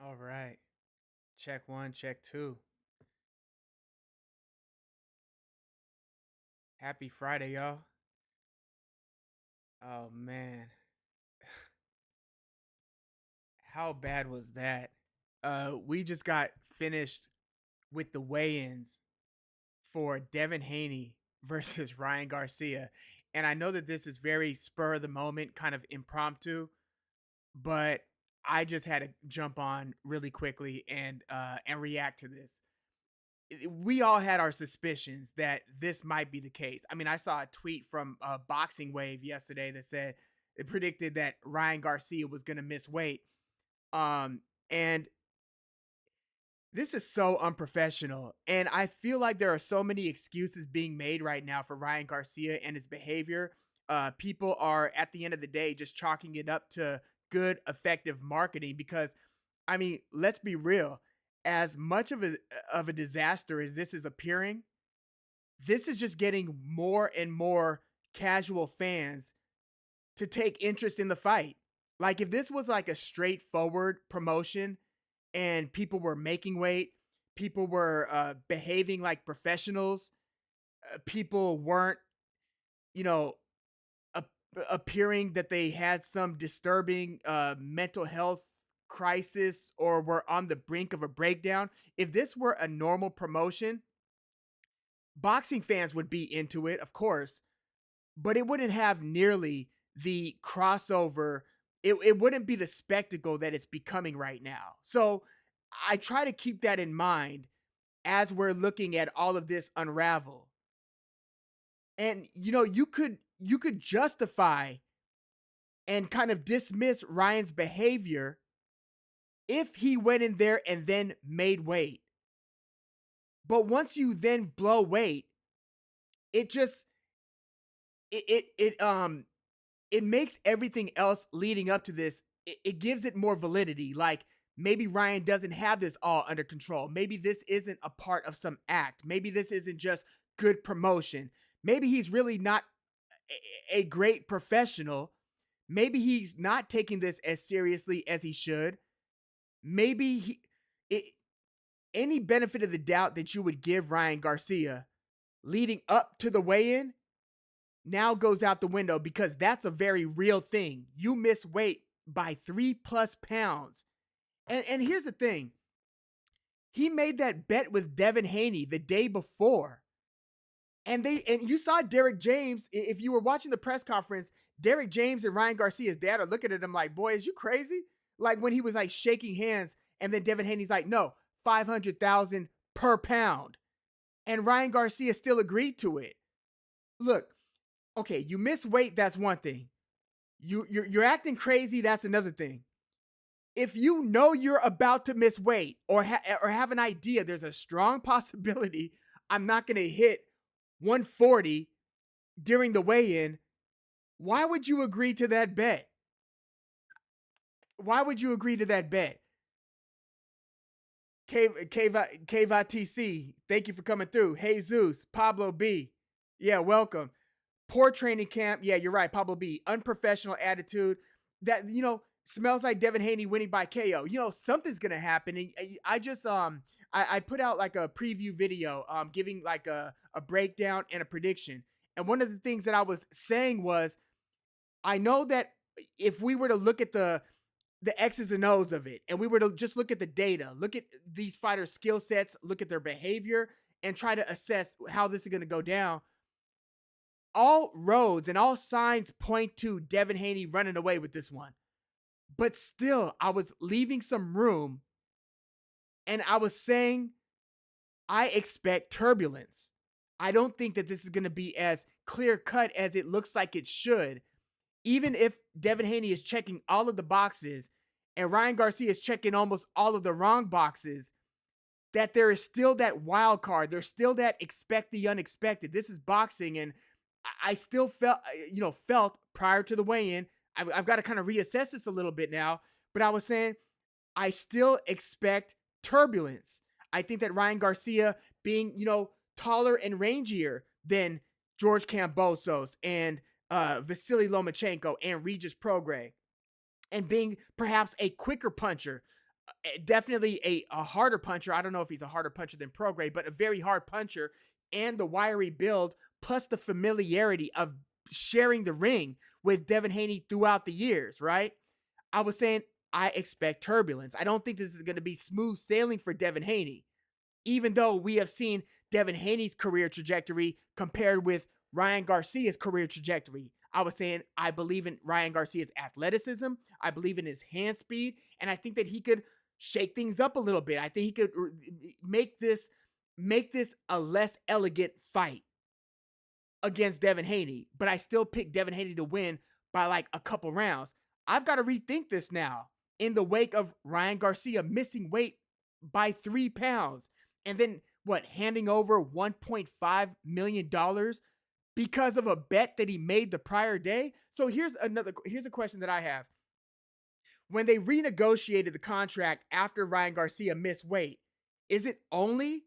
All right. Check one, check two. Happy Friday, y'all. Oh man. How bad was that? We just got finished with the weigh-ins for Devin Haney versus Ryan Garcia. And I know that this is very spur of the moment, kind of impromptu, but I just had to jump on really quickly and react to this. We all had our suspicions that this might be the case. I mean, I saw a tweet from Boxing Wave yesterday that said it predicted that Ryan Garcia was going to miss weight. And this is so unprofessional. And I feel like there are so many excuses being made right now for Ryan Garcia and his behavior. People are, at the end of the day, just chalking it up to good, effective marketing because, I mean, let's be real. As much of a disaster as this is appearing, this is just getting more and more casual fans to take interest in the fight. Like if this was like a straightforward promotion and people were making weight, people were behaving like professionals, people weren't, you know, ap- appearing that they had some disturbing mental health crisis or were on the brink of a breakdown. If this were a normal promotion, boxing fans would be into it, of course, but it wouldn't have nearly the crossover. It wouldn't be the spectacle that it's becoming right now. So I try to keep that in mind as we're looking at all of this unravel. And you could justify and kind of dismiss Ryan's behavior if he went in there and then made weight. But once you then blow weight, it just it makes everything else leading up to this, it gives it more validity. Like maybe Ryan doesn't have this all under control. Maybe this isn't a part of some act. Maybe this isn't just good promotion. Maybe he's really not a great professional. Maybe he's not taking this as seriously as he should. Maybe it, any benefit of the doubt that you would give Ryan Garcia leading up to the weigh-in now goes out the window because that's a very real thing. You miss weight by 3+ pounds. And here's the thing. He made that bet with Devin Haney the day before. And you saw Derek James, if you were watching the press conference, Derek James and Ryan Garcia's dad are looking at him like, boy, is you crazy? Like when he was like shaking hands, and then Devin Haney's like, no, 500,000 per pound. And Ryan Garcia still agreed to it. Look, okay, you miss weight, that's one thing. You're acting crazy, that's another thing. If you know you're about to miss weight or have an idea, there's a strong possibility I'm not going to hit 140 during the weigh-in. Why would you agree to that bet? Why would you agree to that bet? KVTC, thank you for coming through. Hey Zeus, Pablo B. Yeah, welcome. Poor training camp. Yeah, you're right, Pablo B. Unprofessional attitude. That smells like Devin Haney winning by KO. Something's gonna happen. And I just I put out like a preview video giving like a breakdown and a prediction. And one of the things that I was saying was I know that if we were to look at the X's and O's of it, and we were to just look at the data, look at these fighters' skill sets, look at their behavior, and try to assess how this is going to go down, all roads and all signs point to Devin Haney running away with this one. But still, I was leaving some room, and I was saying I expect turbulence. I don't think that this is going to be as clear cut as it looks like it should. Even if Devin Haney is checking all of the boxes and Ryan Garcia is checking almost all of the wrong boxes, that there is still that wild card. There's still that expect the unexpected. This is boxing, and I still felt prior to the weigh-in. I've got to kind of reassess this a little bit now, but I was saying I still expect turbulence. I think that Ryan Garcia being, taller and rangier than George Kambosos and Vasily Lomachenko and Regis Prograis, and being perhaps a quicker puncher, definitely a harder puncher. I don't know if he's a harder puncher than Prograis, but a very hard puncher, and the wiry build plus the familiarity of sharing the ring with Devin Haney throughout the years, right? I was saying I expect turbulence. I don't think this is going to be smooth sailing for Devin Haney, even though we have seen Devin Haney's career trajectory compared with Ryan Garcia's career trajectory. I was saying I believe in Ryan Garcia's athleticism. I believe in his hand speed, and I think that he could shake things up a little bit. I think he could make this a less elegant fight against Devin Haney, but I still pick Devin Haney to win by like a couple rounds. I've got to rethink this now in the wake of Ryan Garcia missing weight by 3 pounds and then handing over $1.5 million because of a bet that he made the prior day. So here's a question that I have. When they renegotiated the contract after Ryan Garcia missed weight, is it only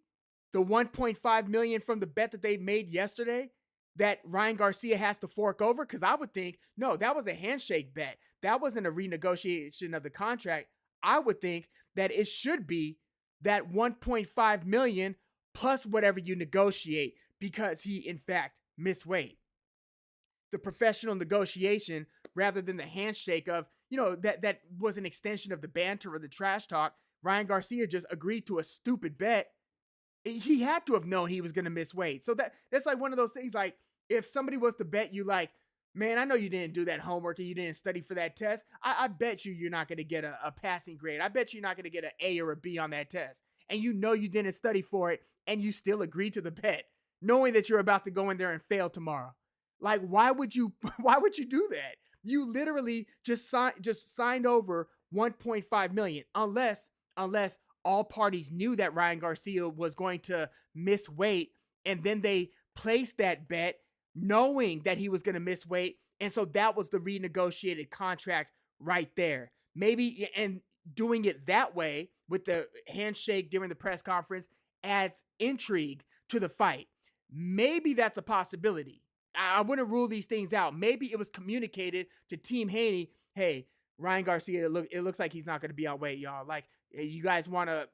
the $1.5 million from the bet that they made yesterday that Ryan Garcia has to fork over? Because I would think, no, that was a handshake bet. That wasn't a renegotiation of the contract. I would think that it should be that $1.5 million plus whatever you negotiate because he, in fact, missed weight. The professional negotiation rather than the handshake of, that was an extension of the banter or the trash talk. Ryan Garcia just agreed to a stupid bet. He had to have known he was going to miss weight. So that's like one of those things, like if somebody was to bet you like, man, I know you didn't do that homework and you didn't study for that test. I bet you're not going to get a passing grade. I bet you're not going to get an A or a B on that test. And you didn't study for it and you still agreed to the bet, knowing that you're about to go in there and fail tomorrow. Like, why would you do that? You literally just signed over $1.5 million unless all parties knew that Ryan Garcia was going to miss weight, and then they placed that bet knowing that he was going to miss weight, and so that was the renegotiated contract right there. Maybe, and doing it that way with the handshake during the press conference adds intrigue to the fight. Maybe that's a possibility. I wouldn't rule these things out. Maybe it was communicated to Team Haney, hey, Ryan Garcia, it looks like he's not going to be on weight, y'all. Like, you guys want to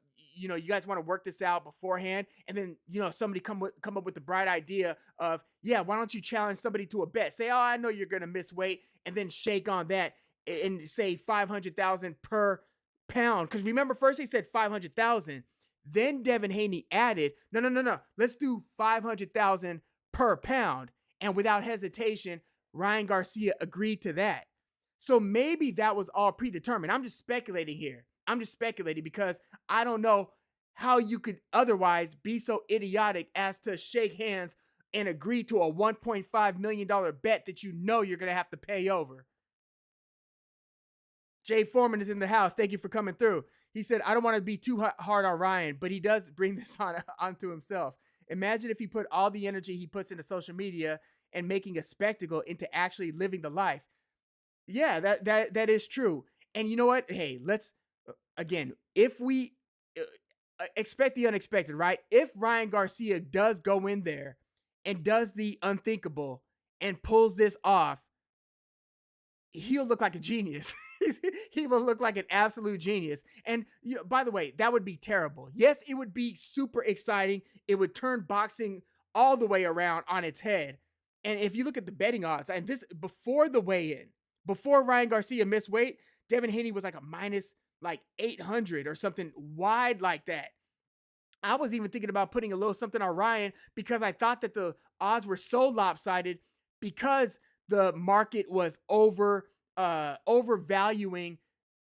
work this out beforehand, and then somebody come up with the bright idea of, yeah, why don't you challenge somebody to a bet? Say, oh, I know you're going to miss weight, and then shake on that and say 500,000 per pound. Because remember, first they said 500,000, then Devin Haney added, no, let's do 500,000 per pound. And without hesitation, Ryan Garcia agreed to that. So maybe that was all predetermined. I'm just speculating here. I'm just speculating because I don't know how you could otherwise be so idiotic as to shake hands and agree to a $1.5 million bet that you're going to have to pay over. Jay Foreman is in the house. Thank you for coming through. He said, I don't want to be too hard on Ryan, but he does bring this onto himself. Imagine if he put all the energy he puts into social media and making a spectacle into actually living the life. Yeah, that is true. And you know what? Hey, let's, again, if we expect the unexpected, right? If Ryan Garcia does go in there and does the unthinkable and pulls this off, he'll look like a genius. He will look like an absolute genius. And by the way, that would be terrible. Yes, it would be super exciting. It would turn boxing all the way around on its head. And if you look at the betting odds, and this before the weigh-in, before Ryan Garcia missed weight, Devin Haney was like a minus like 800 or something wide like that. I was even thinking about putting a little something on Ryan because I thought that the odds were so lopsided because the market was overvaluing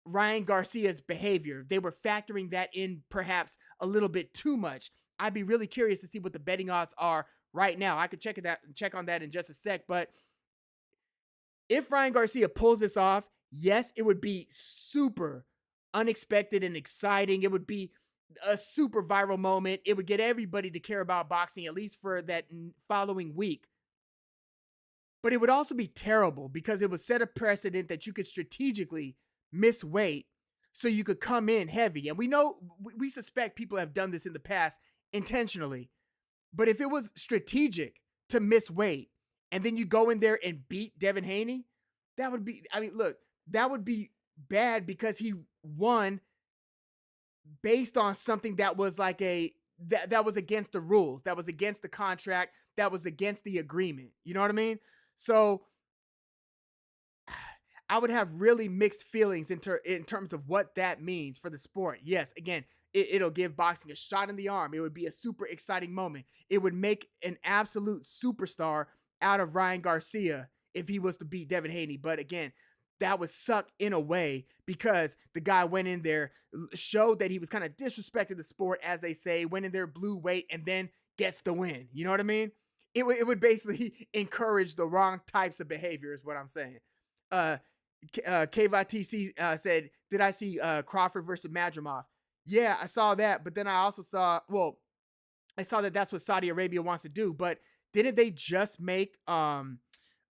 Ryan Garcia's behavior. They were factoring that in perhaps a little bit too much. I'd be really curious to see what the betting odds are right now. I could check on that in just a sec. But if Ryan Garcia pulls this off, yes, it would be super unexpected and exciting. It would be a super viral moment. It would get everybody to care about boxing, at least for that following week. But it would also be terrible because it would set a precedent that you could strategically miss weight so you could come in heavy. And we suspect people have done this in the past intentionally. But if it was strategic to miss weight and then you go in there and beat Devin Haney, that would be bad because he won based on something that was like that was against the rules, that was against the contract, that was against the agreement. You know what I mean? So I would have really mixed feelings in terms of what that means for the sport. Yes, again, it'll give boxing a shot in the arm. It would be a super exciting moment. It would make an absolute superstar out of Ryan Garcia if he was to beat Devin Haney. But again, that would suck in a way because the guy went in there, showed that he was kind of disrespected the sport, as they say, went in there, blew weight, and then gets the win. You know what I mean? It would basically encourage the wrong types of behavior, is what I'm saying. Uh, KVTC said, "Did I see Crawford versus Madrimov?" Yeah, I saw that, but then I also saw, well, I saw that that's what Saudi Arabia wants to do. But didn't they just make Jermell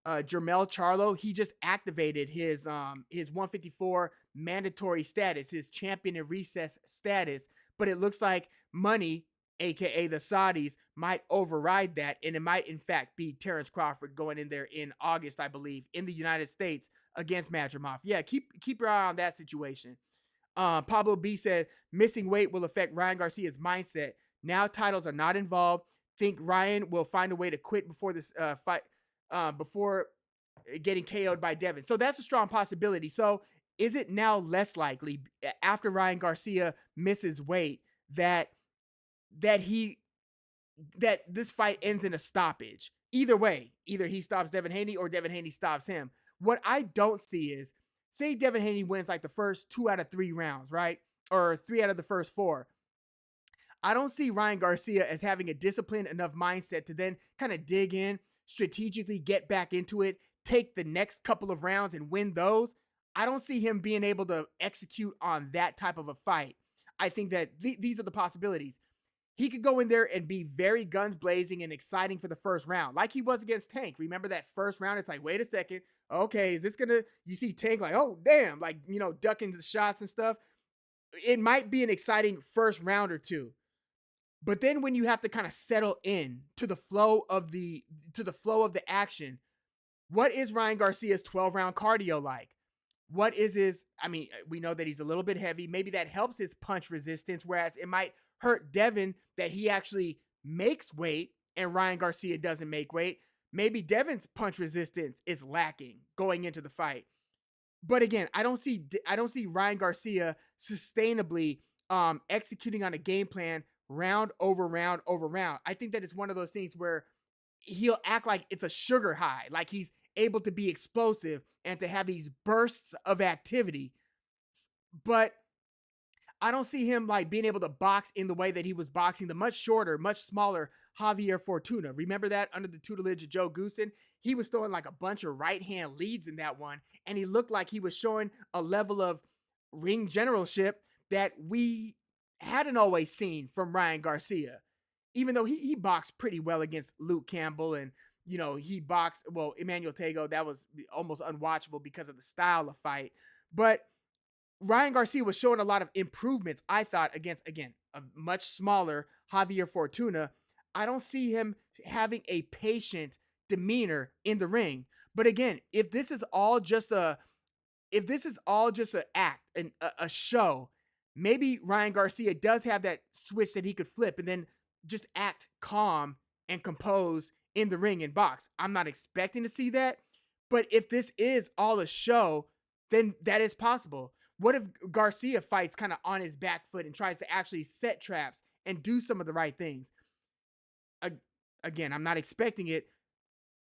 Charlo? He just activated his 154 mandatory status, his champion in recess status. But it looks like money, aka the Saudis, might override that, and it might in fact be Terrence Crawford going in there in August, I believe, in the United States against Madrimov. Yeah, keep your eye on that situation. Pablo B said missing weight will affect Ryan Garcia's mindset. Now titles are not involved. Think Ryan will find a way to quit before this fight, before getting KO'd by Devin. So that's a strong possibility. So is it now less likely after Ryan Garcia misses weight that he that this fight ends in a stoppage? Either way, either he stops Devin Haney or Devin Haney stops him. What I don't see is, say Devin Haney wins like the first 2 out of 3 rounds, right? Or 3 out of the first 4. I don't see Ryan Garcia as having a disciplined enough mindset to then kind of dig in, strategically get back into it, take the next couple of rounds and win those. I don't see him being able to execute on that type of a fight. I think that these are the possibilities. He could go in there and be very guns blazing and exciting for the first round, like he was against Tank. Remember that first round? It's like, wait a second. Okay, is this gonna, you see Tank like, oh, damn, like, ducking the shots and stuff. It might be an exciting first round or two. But then when you have to kind of settle in to the flow of the action, what is Ryan Garcia's 12-round cardio like? What is his, I mean, we know that he's a little bit heavy. Maybe that helps his punch resistance, whereas it might hurt Devin that he actually makes weight and Ryan Garcia doesn't make weight. Maybe Devin's punch resistance is lacking going into the fight. But again, I don't see Ryan Garcia sustainably executing on a game plan round over round over round. I think that it's one of those things where he'll act like it's a sugar high, like he's able to be explosive and to have these bursts of activity. But I don't see him like being able to box in the way that he was boxing the much shorter, much smaller Javier Fortuna. Remember that under the tutelage of Joe Goosen? He was throwing like a bunch of right hand leads in that one, and he looked like he was showing a level of ring generalship that we hadn't always seen from Ryan Garcia. Even though he boxed pretty well against Luke Campbell, and he boxed, well, Emmanuel Tego, that was almost unwatchable because of the style of fight. But Ryan Garcia was showing a lot of improvements, I thought, against, again, a much smaller Javier Fortuna. I don't see him having a patient demeanor in the ring. But again, if this is all just an act, a show, maybe Ryan Garcia does have that switch that he could flip and then just act calm and composed in the ring and box. I'm not expecting to see that. But if this is all a show, then that is possible. What if Garcia fights kind of on his back foot and tries to actually set traps and do some of the right things? Again, I'm not expecting it,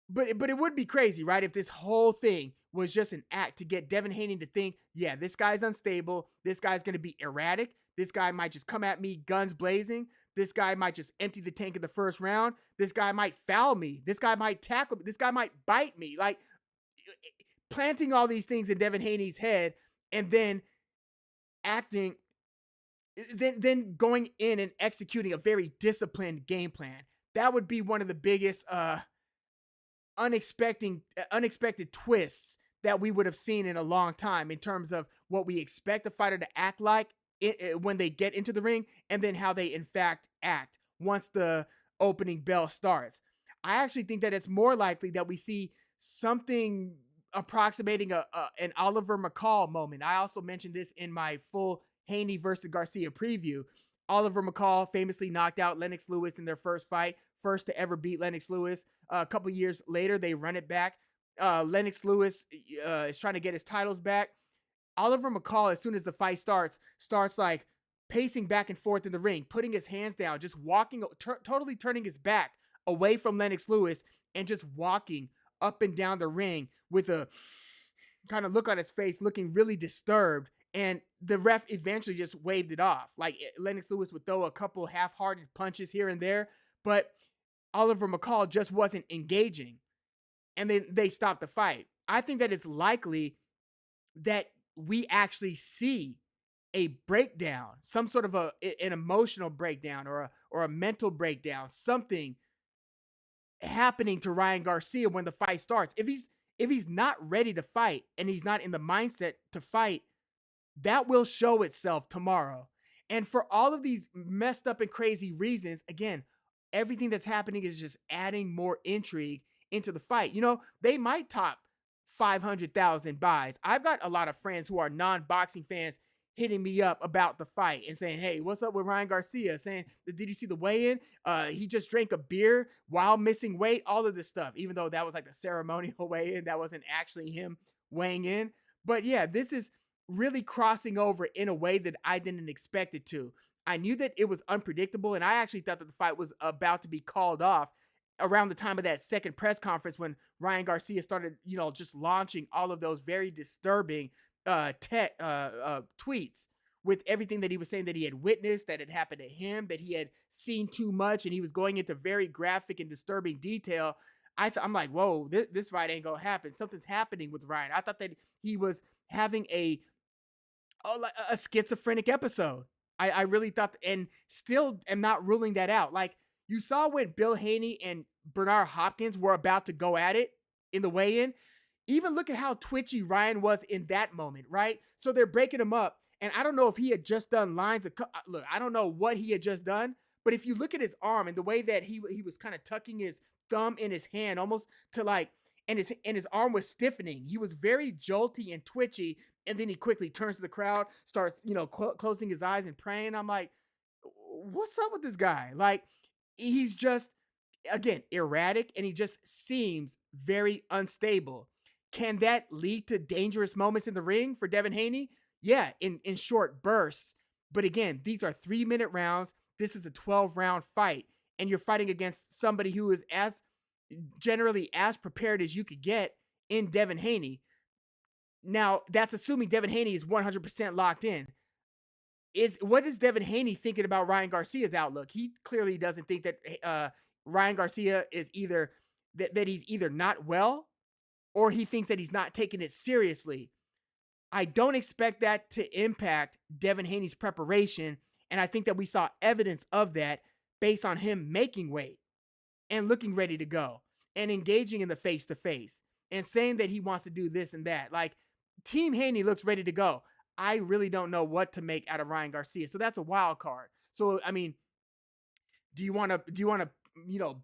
but it would be crazy, right? If this whole thing was just an act to get Devin Haney to think, yeah, this guy's unstable. This guy's going to be erratic. This guy might just come at me guns blazing. This guy might just empty the tank in the first round. This guy might foul me. This guy might tackle me. This guy might bite me. Like, planting all these things in Devin Haney's head and then then going in and executing a very disciplined game plan. That would be one of the biggest unexpected twists that we would have seen in a long time in terms of what we expect a fighter to act like when they get into the ring, and then how they in fact act once the opening bell starts. I actually think that it's more likely that we see something approximating an Oliver McCall moment. I also mentioned this in my full Haney versus Garcia preview. Oliver McCall famously knocked out Lennox Lewis in their first fight, first to ever beat Lennox Lewis. A couple years later, they run it back. Lennox Lewis is trying to get his titles back. Oliver McCall, as soon as the fight starts like pacing back and forth in the ring, putting his hands down, just walking, totally turning his back away from Lennox Lewis and just walking up and down the ring with a kind of look on his face, looking really disturbed. And the ref eventually just waved it off. Like Lennox Lewis would throw a couple half-hearted punches here and there, but Oliver McCall just wasn't engaging. And then they stopped the fight. I think that it's likely that we actually see a breakdown, some sort of an emotional breakdown or a mental breakdown, something happening to Ryan Garcia when the fight starts. If he's not ready to fight and he's not in the mindset to fight, that will show itself tomorrow. And for all of these messed up and crazy reasons, again, everything that's happening is just adding more intrigue into the fight. You know, they might top 500,000 buys. I've got a lot of friends who are non-boxing fans hitting me up about the fight and saying, hey, what's up with Ryan Garcia? Saying, did you see the weigh-in? He just drank a beer while missing weight, all of this stuff, even though that was like the ceremonial weigh-in. That wasn't actually him weighing in. But yeah, this is really crossing over in a way that I didn't expect it to. I knew that it was unpredictable, and I actually thought that the fight was about to be called off around the time of that second press conference when Ryan Garcia started, just launching all of those very disturbing tweets with everything that he was saying that he had witnessed, that had happened to him, that he had seen too much, and he was going into very graphic and disturbing detail. I'm like, whoa, this fight ain't gonna happen. Something's happening with Ryan. I thought that he was having a schizophrenic episode. I really thought, and still am not ruling that out. Like, you saw when Bill Haney and Bernard Hopkins were about to go at it in the weigh-in. Even look at how twitchy Ryan was in that moment, right? So they're breaking him up, and I don't know if he had just done lines. Look, I don't know what he had just done, but if you look at his arm and the way that he was kind of tucking his thumb in his hand, almost to like, and his arm was stiffening. He was very jolty and twitchy, and then he quickly turns to the crowd, starts closing his eyes and praying. I'm like, what's up with this guy? Like, he's just, again, erratic, and he just seems very unstable. Can that lead to dangerous moments in the ring for Devin Haney? Yeah, in short bursts. But again, these are 3-minute rounds. This is a 12-round fight, and you're fighting against somebody who is generally as prepared as you could get in Devin Haney. Now, that's assuming Devin Haney is 100% locked in. What is Devin Haney thinking about Ryan Garcia's outlook? He clearly doesn't think that Ryan Garcia is either that he's either not well, or he thinks that he's not taking it seriously. I don't expect that to impact Devin Haney's preparation, and I think that we saw evidence of that based on him making weight and looking ready to go and engaging in the face-to-face and saying that he wants to do this and that. Like, Team Haney looks ready to go. I really don't know what to make out of Ryan Garcia. So that's a wild card. So, I mean, do you want to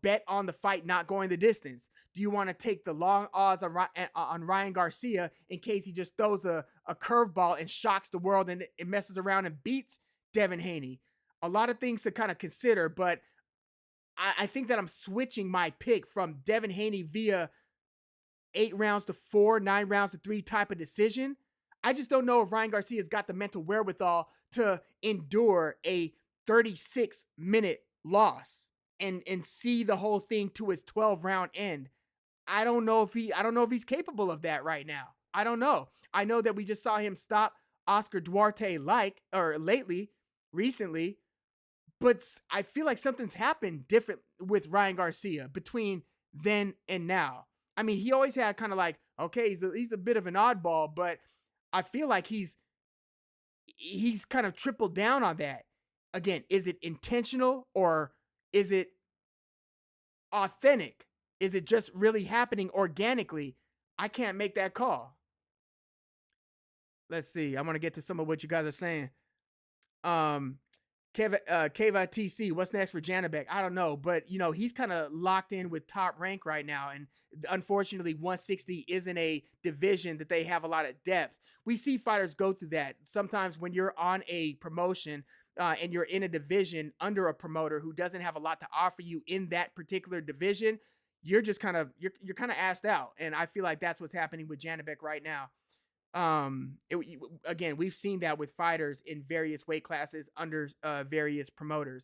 bet on the fight not going the distance? Do you want to take the long odds on Ryan Garcia in case he just throws a curveball and shocks the world and it messes around and beats Devin Haney? A lot of things to kind of consider, but I think that I'm switching my pick from Devin Haney via 8 rounds to 4, 9 rounds to 3 type of decision. I just don't know if Ryan Garcia's got the mental wherewithal to endure a 36-minute loss and see the whole thing to its 12-round end. I don't know if he's capable of that right now. I don't know. I know that we just saw him stop Oscar Duarte recently, but I feel like something's happened different with Ryan Garcia between then and now. I mean, he always had kind of like, okay, he's a bit of an oddball, but I feel like he's kind of tripled down on that. Again, is it intentional or is it authentic? Is it just really happening organically? I can't make that call. Let's see. I'm going to get to some of what you guys are saying. Keva TC, what's next for Janabek? I don't know, but he's kind of locked in with top rank right now, and unfortunately, 160 isn't a division that they have a lot of depth. We see fighters go through that sometimes when you're on a promotion and you're in a division under a promoter who doesn't have a lot to offer you in that particular division. You're just kind of you're kind of asked out, and I feel like that's what's happening with Janabek right now. Again, we've seen that with fighters in various weight classes under various promoters.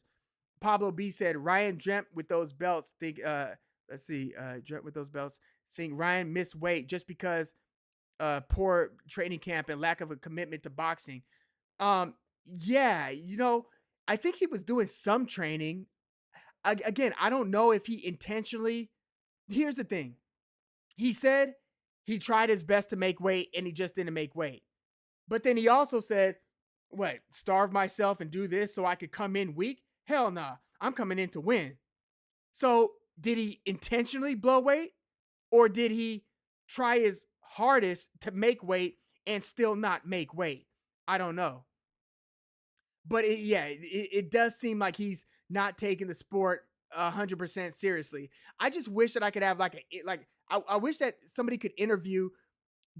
Pablo B said Ryan dreamt with those belts. Dreamt with those belts. Think Ryan missed weight just because poor training camp and lack of a commitment to boxing. Yeah, I think he was doing some training. Again, I don't know if he intentionally. Here's the thing. He said he tried his best to make weight and he just didn't make weight. But then he also said, what, starve myself and do this so I could come in weak? Hell nah, I'm coming in to win. So did he intentionally blow weight, or did he try his hardest to make weight and still not make weight? I don't know. But it does seem like he's not taking the sport 100% seriously. I just wish that I could have I wish that somebody could interview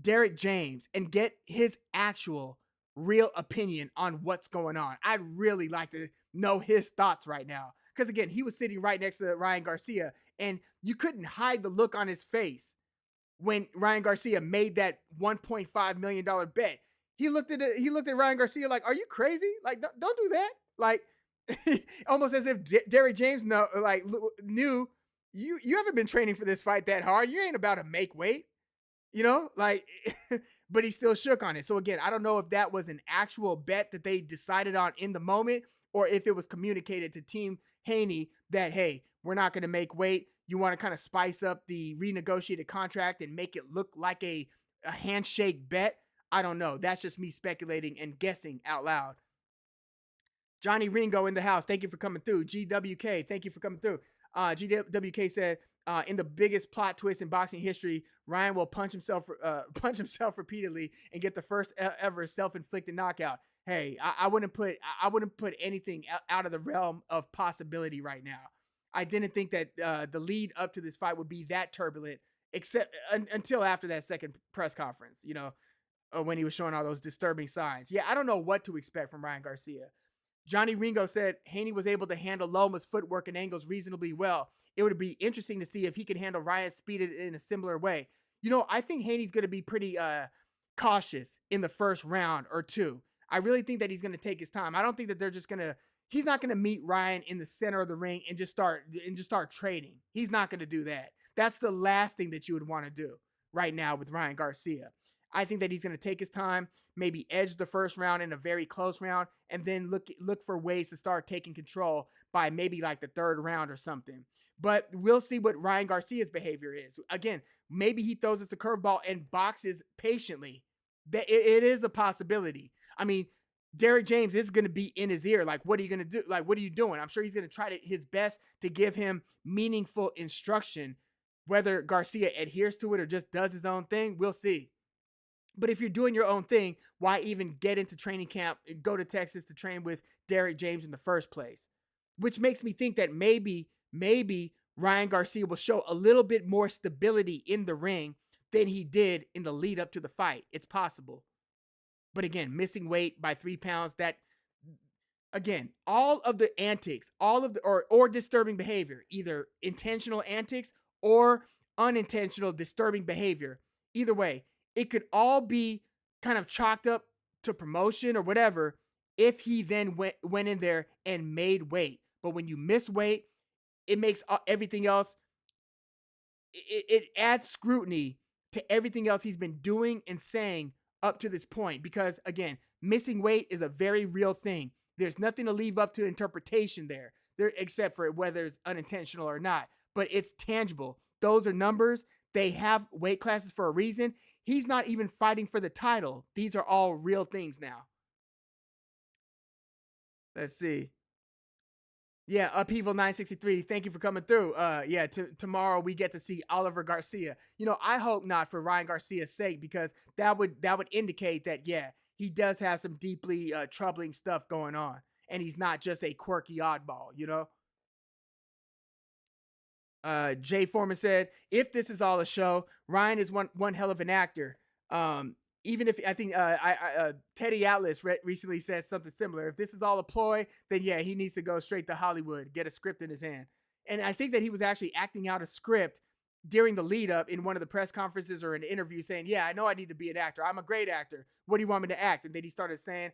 Derek James and get his actual real opinion on what's going on. I'd really like to know his thoughts right now. Because again, he was sitting right next to Ryan Garcia, and you couldn't hide the look on his face when Ryan Garcia made that $1.5 million bet. He looked at Ryan Garcia like, "Are you crazy? Like, don't do that." Like, almost as if Derek James knew you haven't been training for this fight that hard. You ain't about to make weight, but he still shook on it. So again, I don't know if that was an actual bet that they decided on in the moment, or if it was communicated to Team Haney that, hey, we're not going to make weight. You want to kind of spice up the renegotiated contract and make it look like a handshake bet. I don't know. That's just me speculating and guessing out loud. Johnny Ringo in the house. Thank you for coming through. GWK, thank you for coming through. GWK said, in the biggest plot twist in boxing history, Ryan will punch himself repeatedly and get the first ever self-inflicted knockout. Hey, I wouldn't put anything out of the realm of possibility right now. I didn't think that the lead up to this fight would be that turbulent, except until after that second press conference, when he was showing all those disturbing signs. Yeah, I don't know what to expect from Ryan Garcia. Johnny Ringo said Haney was able to handle Loma's footwork and angles reasonably well. It would be interesting to see if he can handle Ryan's speed in a similar way. I think Haney's going to be pretty cautious in the first round or two. I really think that he's going to take his time. I don't think that he's not going to meet Ryan in the center of the ring and just start trading. He's not going to do that. That's the last thing that you would want to do right now with Ryan Garcia. I think that he's going to take his time, maybe edge the first round in a very close round, and then look for ways to start taking control by maybe like the third round or something. But we'll see what Ryan Garcia's behavior is. Again, maybe he throws us a curveball and boxes patiently. It is a possibility. I mean, Derek James is going to be in his ear. Like, what are you going to do? Like, what are you doing? I'm sure he's going to try his best to give him meaningful instruction. Whether Garcia adheres to it or just does his own thing, we'll see. But if you're doing your own thing, why even get into training camp and go to Texas to train with Derek James in the first place? Which makes me think that maybe Ryan Garcia will show a little bit more stability in the ring than he did in the lead up to the fight. It's possible. But again, missing weight by 3 pounds, that, again, all of the antics, all of the, or disturbing behavior, either intentional antics or unintentional disturbing behavior, either way, it could all be kind of chalked up to promotion or whatever if he then went in there and made weight. But when you miss weight, it makes everything else, it adds scrutiny to everything else he's been doing and saying up to this point. Because again, missing weight is a very real thing. There's nothing to leave up to interpretation there except for whether it's unintentional or not. But it's tangible. Those are numbers. They have weight classes for a reason. He's not even fighting for the title. These are all real things now. Let's see. Yeah, Upheaval 963. Thank you for coming through. Tomorrow we get to see Oliver Garcia. I hope not, for Ryan Garcia's sake, because that would indicate that he does have some deeply troubling stuff going on. and he's not just a quirky oddball, you know? Jay Foreman said, if this is all a show, Ryan is one hell of an actor. Even if I think Teddy Atlas recently said something similar. If this is all a ploy, then yeah, he needs to go straight to Hollywood, get a script in his hand. And I think that he was actually acting out a script during the lead up in one of the press conferences or an interview saying, yeah, I know I need to be an actor. I'm a great actor. What do you want me to act? And then he started saying,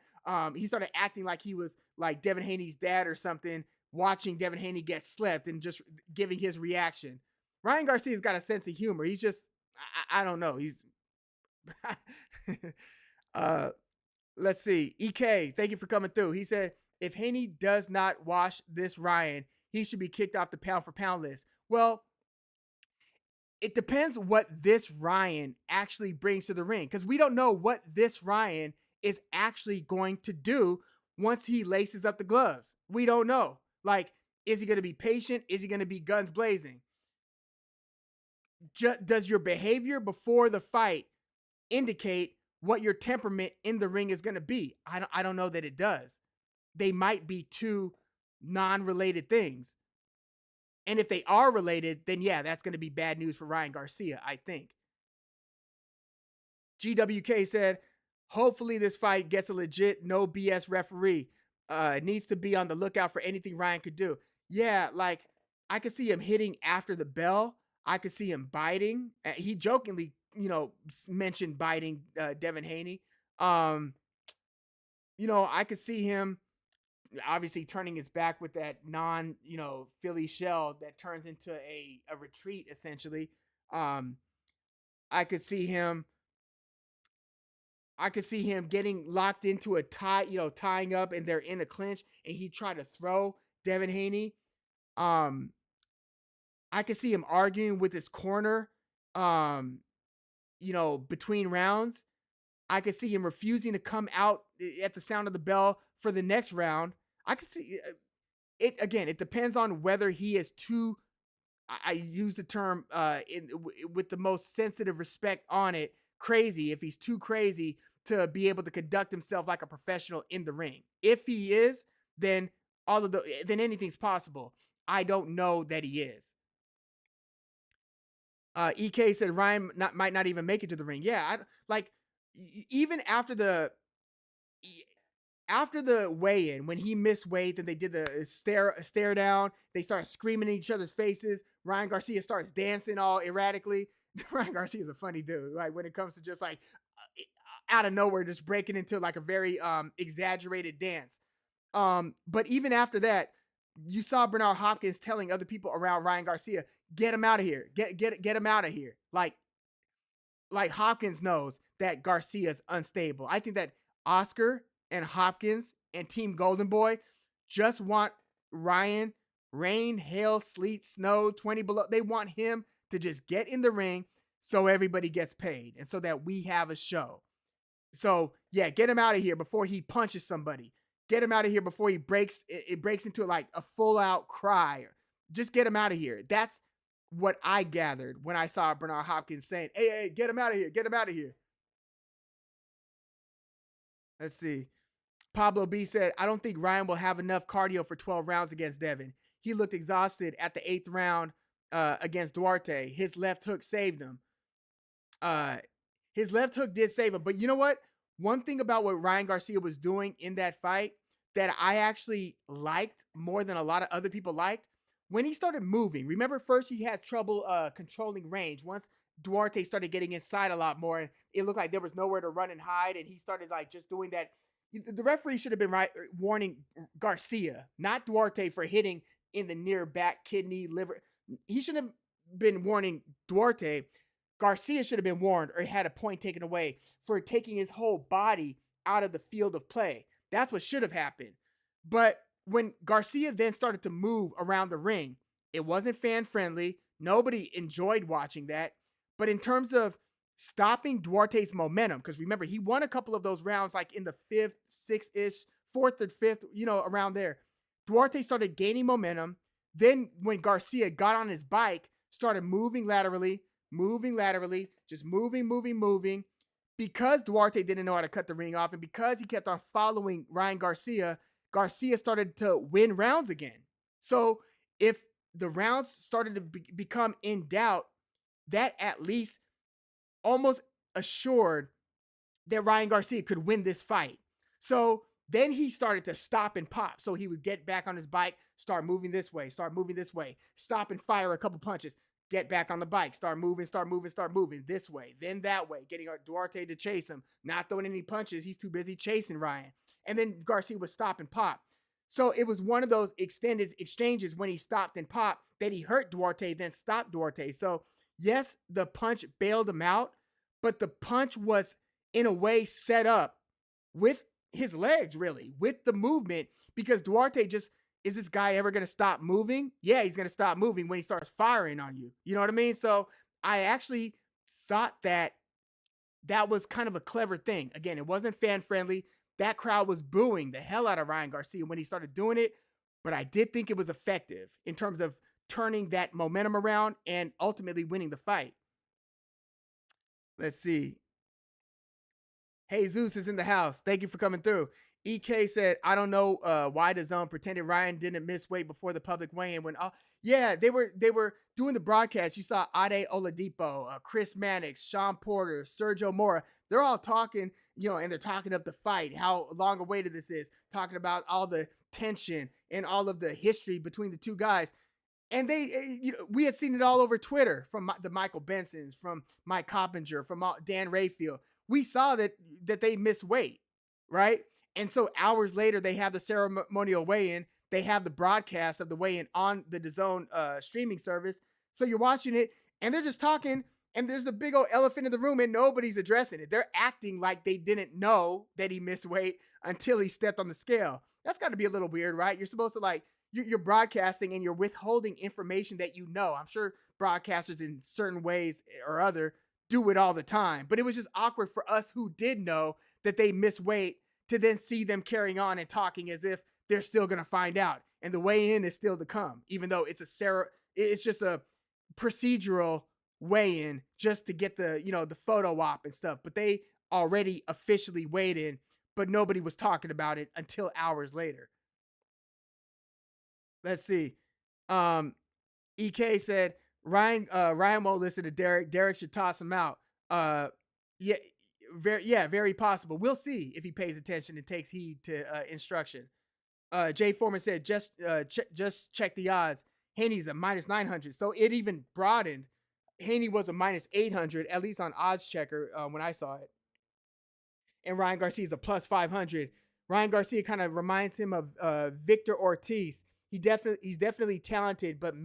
he started acting like he was like Devin Haney's dad or something, watching Devin Haney get slept and just giving his reaction. Ryan Garcia's got a sense of humor. He's just, I don't know. He's, let's see. EK, thank you for coming through. He said, if Haney does not wash this Ryan, he should be kicked off the pound for pound list. Well, it depends what this Ryan actually brings to the ring, because we don't know what this Ryan is actually going to do once he laces up the gloves. We don't know. Like, is he going to be patient? Is he going to be guns blazing? Does your behavior before the fight indicate what your temperament in the ring is going to be? I don't know that it does. They might be two non-related things. And if they are related, then yeah, that's going to be bad news for Ryan Garcia, I think. GWK said, hopefully this fight gets a legit no BS referee. Needs to be on the lookout for anything Ryan could do. Yeah, like I could see him hitting after the bell. I could see him biting. He jokingly, mentioned biting Devin Haney. I could see him obviously turning his back with that Philly shell that turns into a retreat, essentially. I could see him getting locked into a tie, tying up, and they're in a clinch, and he tried to throw Devin Haney. I could see him arguing with his corner, between rounds. I could see him refusing to come out at the sound of the bell for the next round. I could see it again. It depends on whether he is too. I use the term with the most sensitive respect on it. Crazy. If he's too crazy to be able to conduct himself like a professional in the ring. If he is, then then anything's possible. I don't know that he is. EK said Ryan might not even make it to the ring. Yeah, even after the weigh-in, when he missed weight and they did the stare down, they started screaming in each other's faces. Ryan Garcia starts dancing all erratically. Ryan Garcia is a funny dude. Like when it comes to just like out of nowhere, just breaking into like a very exaggerated dance. But even after that, you saw Bernard Hopkins telling other people around Ryan Garcia, get him out of here. Get him out of here. Like Hopkins knows that Garcia's unstable. I think that Oscar and Hopkins and Team Golden Boy just want Ryan, rain, hail, sleet, snow, 20 below. They want him to just get in the ring so everybody gets paid and so that we have a show. So yeah, get him out of here before he punches somebody. Get him out of here before he breaks into like a full out cry. Just get him out of here. That's what I gathered when I saw Bernard Hopkins saying, hey, get him out of here. Get him out of here. Let's see. Pablo B said, I don't think Ryan will have enough cardio for 12 rounds against Devin. He looked exhausted at the 8th round against Duarte. His left hook saved him. His left hook did save him. But you know what? One thing about what Ryan Garcia was doing in that fight that I actually liked more than a lot of other people liked, when he started moving, remember first he had trouble controlling range. Once Duarte started getting inside a lot more, and it looked like there was nowhere to run and hide, and he started like just doing that. The referee should have been warning Garcia, not Duarte, for hitting in the near back, kidney, liver. He should have been warning Duarte. Garcia should have been warned or had a point taken away for taking his whole body out of the field of play. That's what should have happened. But when Garcia then started to move around the ring, it wasn't fan friendly. Nobody enjoyed watching that. But in terms of stopping Duarte's momentum, because remember, he won a couple of those rounds like in the 5th, 6th-ish, 4th or 5th, around there. Duarte started gaining momentum. Then when Garcia got on his bike, started moving laterally, just moving. Because Duarte didn't know how to cut the ring off, and because he kept on following Ryan Garcia, Garcia started to win rounds again. So if the rounds started to become in doubt, that at least almost assured that Ryan Garcia could win this fight. So then he started to stop and pop. So he would get back on his bike, start moving this way, stop and fire a couple punches, get back on the bike, start moving this way, then that way, getting Duarte to chase him, not throwing any punches. He's too busy chasing Ryan. And then Garcia would stop and pop. So it was one of those extended exchanges when he stopped and popped that he hurt Duarte, then stopped Duarte. So yes, the punch bailed him out, but the punch was in a way set up with his legs, really, with the movement, because Duarte just, is this guy ever going to stop moving? Yeah, he's going to stop moving when he starts firing on you. You know what I mean? So I actually thought that was kind of a clever thing. Again, it wasn't fan friendly. That crowd was booing the hell out of Ryan Garcia when he started doing it, but I did think it was effective in terms of turning that momentum around and ultimately winning the fight. Let's see. Hey, Zeus is in the house. Thank you for coming through. EK said, I don't know why the zone pretended Ryan didn't miss weight before the public weigh-in. When yeah, they were doing the broadcast. You saw Ade Oladipo, Chris Mannix, Sean Porter, Sergio Mora. They're all talking, and they're talking up the fight, how long awaited this is, talking about all the tension and all of the history between the two guys. And we had seen it all over Twitter from the Michael Bensons, from Mike Coppinger, from Dan Rayfield. We saw that they missed weight, right? And so hours later, they have the ceremonial weigh-in. They have the broadcast of the weigh-in on the DAZN streaming service. So you're watching it, and they're just talking, and there's a big old elephant in the room, and nobody's addressing it. They're acting like they didn't know that he missed weight until he stepped on the scale. That's got to be a little weird, right? You're supposed to, you're broadcasting, and you're withholding information that you know. I'm sure broadcasters in certain ways or other do it all the time, but it was just awkward for us who did know that they missed weight to then see them carrying on and talking as if they're still going to find out, and the weigh-in is still to come, even though it's just a procedural weigh-in just to get the photo op and stuff. But they already officially weighed in, but nobody was talking about it until hours later. Let's see. EK said Ryan won't listen to Derek. Derek should toss him out. Very possible. We'll see if he pays attention and takes heed to instruction. Jay Foreman said, just check the odds. Haney's a minus 900. So it even broadened. Haney was a minus 800, at least on Odds Checker when I saw it. And Ryan Garcia is a plus 500. Ryan Garcia kind of reminds him of Victor Ortiz. He's definitely talented, but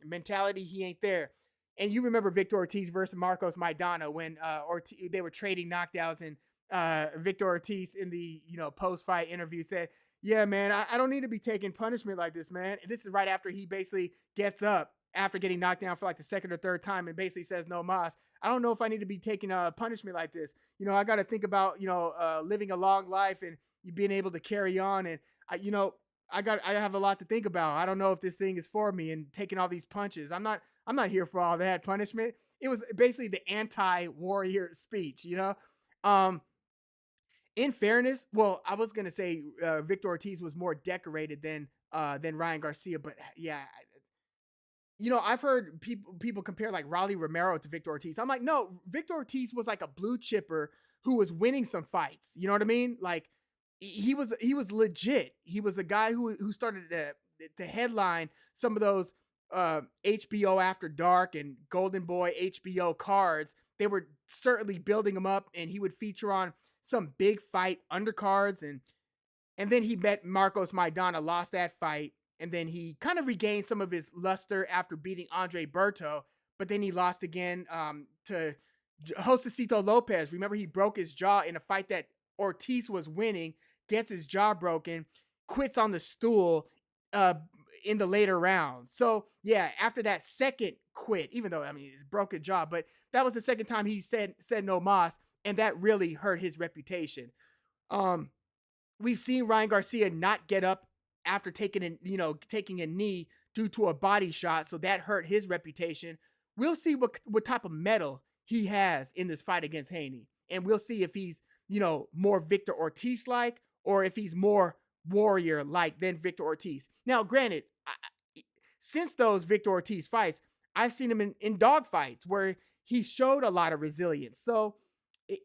mentality, he ain't there. And you remember Victor Ortiz versus Marcos Maidana when they were trading knockdowns, and Victor Ortiz in the post-fight interview said, yeah, man, I don't need to be taking punishment like this, man. And this is right after he basically gets up after getting knocked down for like the second or third time and basically says, no mas. I don't know if I need to be taking punishment like this. I got to think about, living a long life and being able to carry on. And I have a lot to think about. I don't know if this thing is for me, and taking all these punches. I'm not here for all that punishment. It was basically the anti-warrior speech, in fairness, well, I was gonna say Victor Ortiz was more decorated than Ryan Garcia, but yeah, I've heard people compare like Raleigh Romero to Victor Ortiz. I'm like, no, Victor Ortiz was like a blue chipper who was winning some fights. You know what I mean? Like he was legit. He was a guy who started to headline some of those HBO After Dark and Golden Boy HBO cards. They were certainly building him up, and he would feature on some big fight undercards, and then he met Marcos Maidana, lost that fight, and then he kind of regained some of his luster after beating Andre Berto, but then he lost again to Josecito Lopez. Remember, he broke his jaw in a fight that Ortiz was winning, gets his jaw broken, quits on the stool in the later rounds. So yeah, after that second quit, even though it's broken jaw, but that was the second time he said no mas, and that really hurt his reputation. We've seen Ryan Garcia not get up after taking a knee due to a body shot, so that hurt his reputation. We'll see what type of mettle he has in this fight against Haney, and we'll see if he's more Victor Ortiz like, or if he's more warrior like than Victor Ortiz. Now, granted, since those Victor Ortiz fights, I've seen him in dog fights where he showed a lot of resilience. So, it,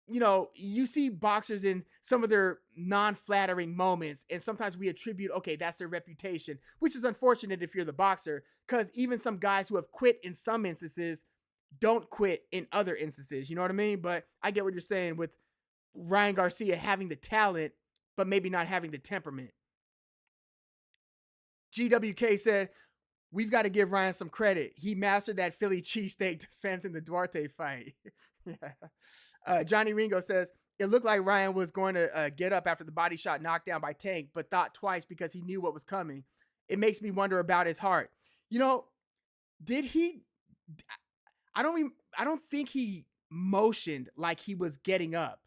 you see boxers in some of their non-flattering moments, and sometimes we attribute, okay, that's their reputation, which is unfortunate if you're the boxer, because even some guys who have quit in some instances don't quit in other instances. You know what I mean? But I get what you're saying with Ryan Garcia having the talent, but maybe not having the temperament. GWK said, we've got to give Ryan some credit. He mastered that Philly cheesesteak defense in the Duarte fight. Yeah. Johnny Ringo says, it looked like Ryan was going to get up after the body shot knocked down by Tank, but thought twice because he knew what was coming. It makes me wonder about his heart. Did he? I don't think he motioned like he was getting up.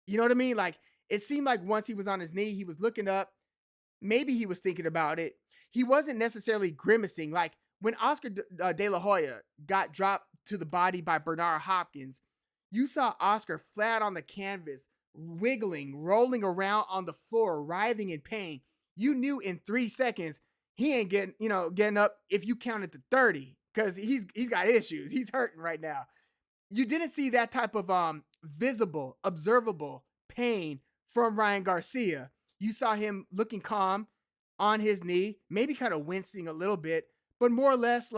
You know what I mean? Like, it seemed like once he was on his knee, he was looking up. Maybe he was thinking about it. He wasn't necessarily grimacing. Like when Oscar De La Hoya got dropped to the body by Bernard Hopkins, you saw Oscar flat on the canvas, wiggling, rolling around on the floor, writhing in pain. You knew in 3 seconds he ain't getting up if you counted to 30, because he's got issues. He's hurting right now. You didn't see that type of visible, observable pain from Ryan Garcia. You saw him looking calm on his knee, maybe kind of wincing a little bit, but more or less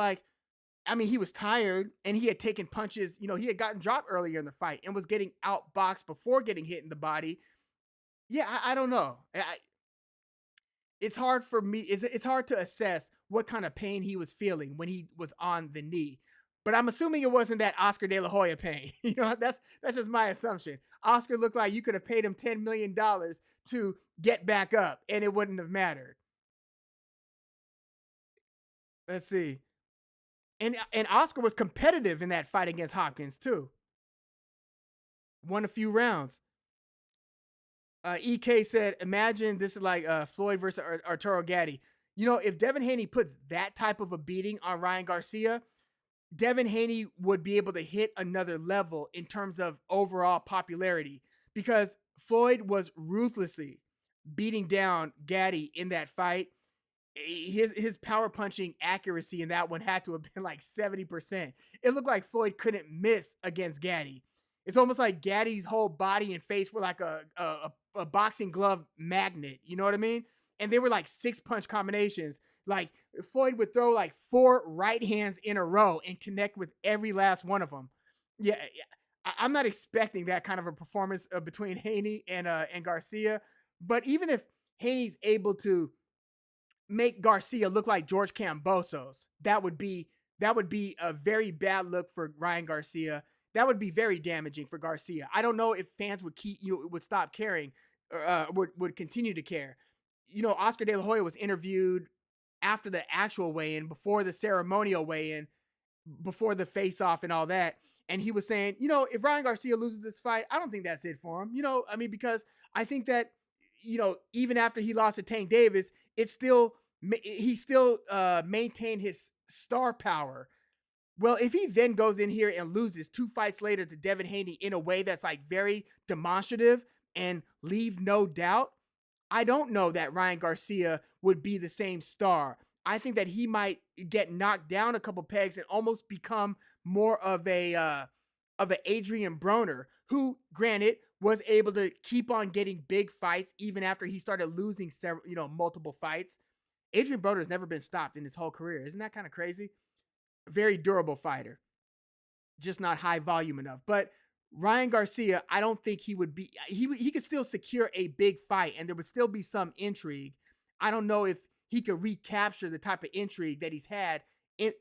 he was tired and he had taken punches. He had gotten dropped earlier in the fight and was getting outboxed before getting hit in the body. Yeah, I don't know. It's hard for me. It's hard to assess what kind of pain he was feeling when he was on the knee. But I'm assuming it wasn't that Oscar De La Hoya pain. That's just my assumption. Oscar looked like you could have paid him $10 million to get back up and it wouldn't have mattered. Let's see. And Oscar was competitive in that fight against Hopkins too. Won a few rounds. EK said, imagine this is like Floyd versus Arturo Gatti. If Devin Haney puts that type of a beating on Ryan Garcia, Devin Haney would be able to hit another level in terms of overall popularity, because Floyd was ruthlessly beating down Gatti in that fight. His power punching accuracy in that one had to have been like 70%. It looked like Floyd couldn't miss against Gatti. It's almost like Gaddy's whole body and face were like a boxing glove magnet. You know what I mean? And they were like 6-punch combinations. Like Floyd would throw like 4 right hands in a row and connect with every last one of them. Yeah, I'm not expecting that kind of a performance between Haney and Garcia. But even if Haney's able to make Garcia look like George Kambosos, that would be a very bad look for Ryan Garcia. That would be very damaging for Garcia. I don't know if fans would stop caring, or would continue to care. Oscar De La Hoya was interviewed after the actual weigh-in, before the ceremonial weigh-in, before the face-off and all that, and he was saying, if Ryan Garcia loses this fight, I don't think that's it for him. Because I think that, even after he lost to Tank Davis, he still maintained his star power. Well, if he then goes in here and loses 2 fights later to Devin Haney in a way that's like very demonstrative and leave no doubt, I don't know that Ryan Garcia would be the same star. I think that he might get knocked down a couple pegs and almost become more of an Adrian Broner, who, granted, was able to keep on getting big fights even after he started losing multiple fights. Adrian Broner has never been stopped in his whole career. Isn't that kind of crazy? Very durable fighter, just not high volume enough. But Ryan Garcia, I don't think he would be. He could still secure a big fight, and there would still be some intrigue. I don't know if he could recapture the type of intrigue that he's had in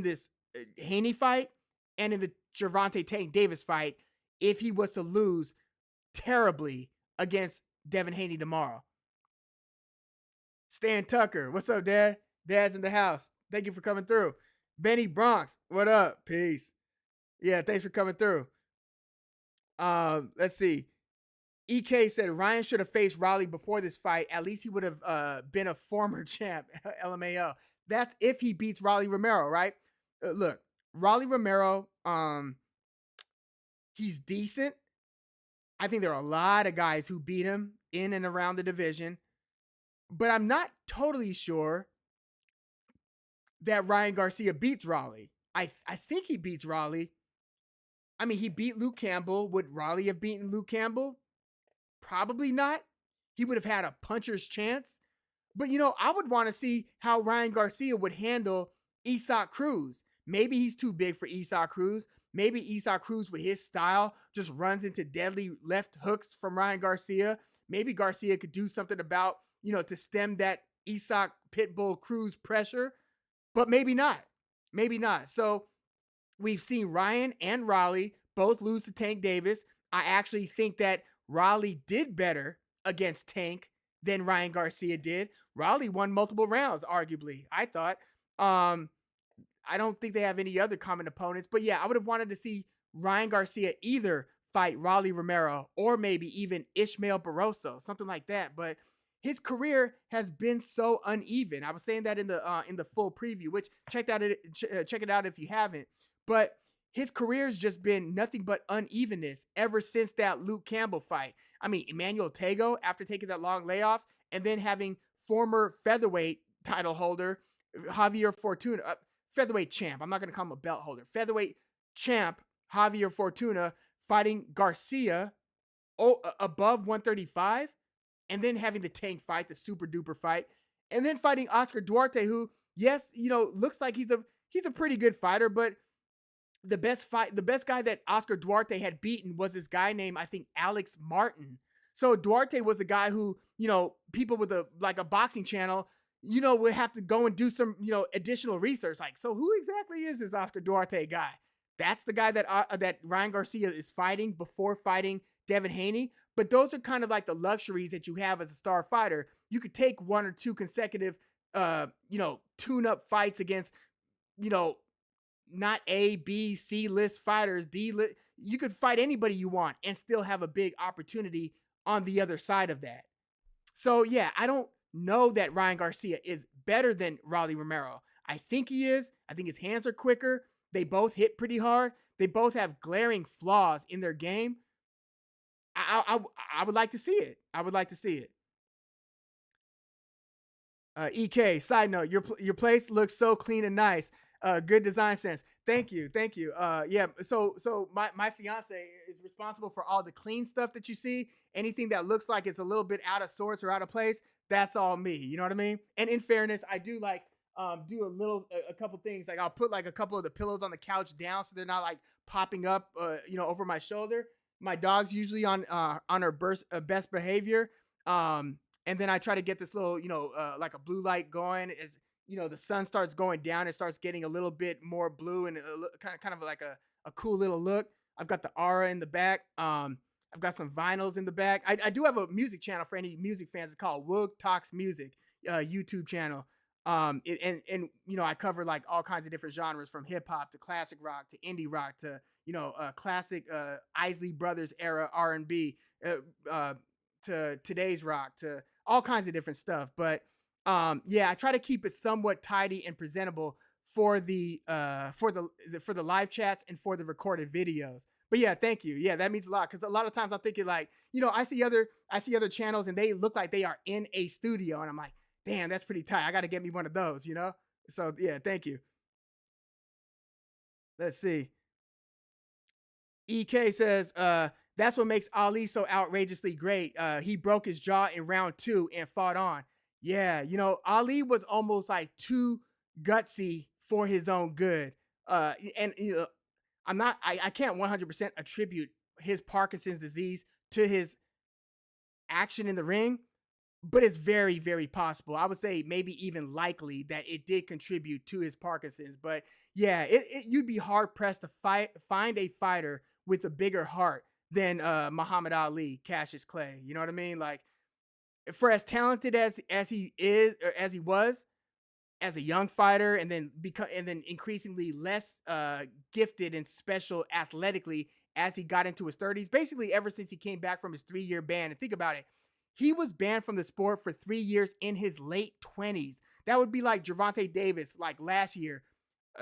this Haney fight and in the Gervonta Tank Davis fight, if he was to lose terribly against Devin Haney tomorrow. Stan Tucker, what's up, Dad? Dad's in the house. Thank you for coming through. Benny Bronx, what up? Peace. Yeah, thanks for coming through. Let's see. EK said Ryan should have faced Raleigh before this fight. At least he would have been a former champ. LMAO. That's if he beats Raleigh Romero, right? Look, Raleigh Romero, he's decent. I think there are a lot of guys who beat him in and around the division. But I'm not totally sure that Ryan Garcia beats Raleigh. I think he beats Raleigh. I mean, he beat Luke Campbell. Would Raleigh have beaten Luke Campbell? Probably not. He would have had a puncher's chance. But, I would want to see how Ryan Garcia would handle Isaac Cruz. Maybe he's too big for Isaac Cruz. Maybe Isaac Cruz, with his style, just runs into deadly left hooks from Ryan Garcia. Maybe Garcia could do something about, to stem that Isaac Pitbull Cruz pressure. But maybe not. Maybe not. So we've seen Ryan and Raleigh both lose to Tank Davis. I actually think that Raleigh did better against Tank than Ryan Garcia did. Raleigh won multiple rounds, arguably, I thought. I don't think they have any other common opponents. But yeah, I would have wanted to see Ryan Garcia either fight Raleigh Romero or maybe even Ishmael Barroso, something like that. But his career has been so uneven. I was saying that in the full preview, which check it out if you haven't. But his career's just been nothing but unevenness ever since that Luke Campbell fight. I mean, Emmanuel Tago, after taking that long layoff, and then having former featherweight title holder Javier Fortuna, featherweight champ, I'm not going to call him a belt holder, featherweight champ Javier Fortuna fighting Garcia above 135, and then having the Tank fight, the super duper fight, and then fighting Oscar Duarte, who, yes, looks like he's a pretty good fighter, but the best guy that Oscar Duarte had beaten was this guy named, I think, Alex Martin. So Duarte was a guy who, people with a boxing channel, would have to go and do some, additional research. Like, so who exactly is this Oscar Duarte guy? That's the guy that Ryan Garcia is fighting before fighting Devin Haney. But those are kind of like the luxuries that you have as a star fighter. You could take one or two consecutive, tune-up fights against, not A, B, C list fighters, D list. You could fight anybody you want and still have a big opportunity on the other side of that. So yeah, I don't know that Ryan Garcia is better than Raleigh Romero. I think he is. I think his hands are quicker. They both hit pretty hard. They both have glaring flaws in their game. I would like to see it. I would like to see it. EK, side note, your place looks so clean and nice. Good design sense. Thank you. Yeah. So my fiance is responsible for all the clean stuff that you see. Anything that looks like it's a little bit out of sorts or out of place, that's all me. You know what I mean? And in fairness, I do do a couple things. Like I'll put a couple of the pillows on the couch down so they're not popping up, over my shoulder. My dog's usually on her best behavior. And then I try to get this little, like a blue light going as, the sun starts going down. It starts getting a little bit more blue and kind of like a cool little look. I've got the aura in the back. I've got some vinyls in the back. I do have a music channel for any music fans. It's called Woog Talks Music, YouTube channel. I cover all kinds of different genres, from hip hop to classic rock to indie rock to, classic Isley Brothers era R&B, to today's rock, to all kinds of different stuff. But I try to keep it somewhat tidy and presentable for the live chats and for the recorded videos. But yeah, thank you. Yeah, that means a lot, because a lot of times I'm thinking I see other channels and they look like they are in a studio, and I'm like, damn, that's pretty tight. I got to get me one of those, So yeah, thank you. Let's see. EK says, that's what makes Ali so outrageously great. He broke his jaw in round 2 and fought on. Yeah, Ali was almost too gutsy for his own good. I can't 100% attribute his Parkinson's disease to his action in the ring, but it's very, very possible. I would say maybe even likely that it did contribute to his Parkinson's. But yeah, you'd be hard pressed to find a fighter with a bigger heart than Muhammad Ali, Cassius Clay. You know what I mean? For as talented as he is, or as he was as a young fighter, and then increasingly less gifted and special athletically as he got into his 30s, basically ever since he came back from his 3-year ban. And think about it. He was banned from the sport for 3 years in his late 20s. That would be like Gervonta Davis, last year,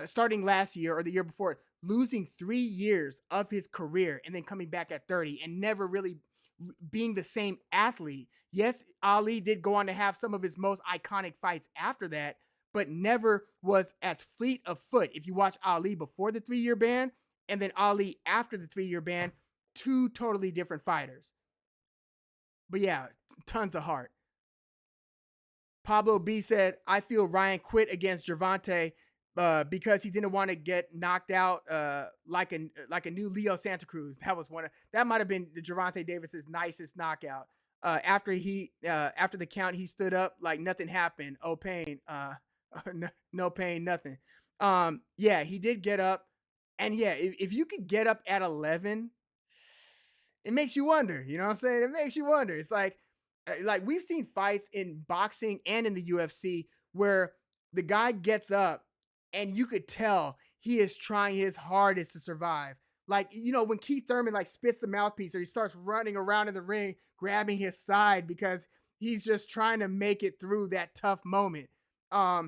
starting last year or the year before, losing 3 years of his career and then coming back at 30 and never really being the same athlete. Yes, Ali did go on to have some of his most iconic fights after that, but never was as fleet of foot. If you watch Ali before the 3-year ban and then Ali after the 3-year ban, two totally different fighters. But yeah, tons of heart. Pablo B said, I feel Ryan quit against Gervonta because he didn't want to get knocked out like a new Leo Santa Cruz. That might have been the Gervonta Davis's nicest knockout. After the count, he stood up like nothing happened. Oh pain, no pain, nothing. Yeah, he did get up, and yeah, if you could get up at 11, it makes you wonder. You know what I'm saying? It makes you wonder. It's like we've seen fights in boxing and in the UFC where the guy gets up and you could tell he is trying his hardest to survive. Like, when Keith Thurman like spits the mouthpiece or he starts running around in the ring, grabbing his side because he's just trying to make it through that tough moment. I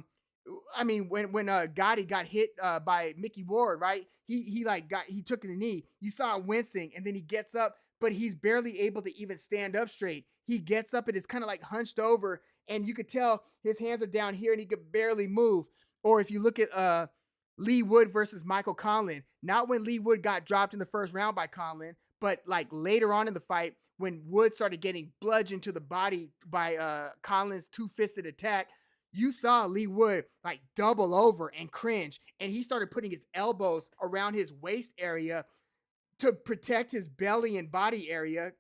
mean, when Gotti got hit by Mickey Ward, right? He took the knee. You saw him wincing, and then he gets up, but he's barely able to even stand up straight. He gets up and is kind of like hunched over, and you could tell his hands are down here, and he could barely move. Or if you look at Lee Wood versus Michael Conlan, not when Lee Wood got dropped in the first round by Conlan, but like later on in the fight when Wood started getting bludgeoned to the body by Conlan's two-fisted attack, you saw Lee Wood like double over and cringe, and he started putting his elbows around his waist area to protect his belly and body area,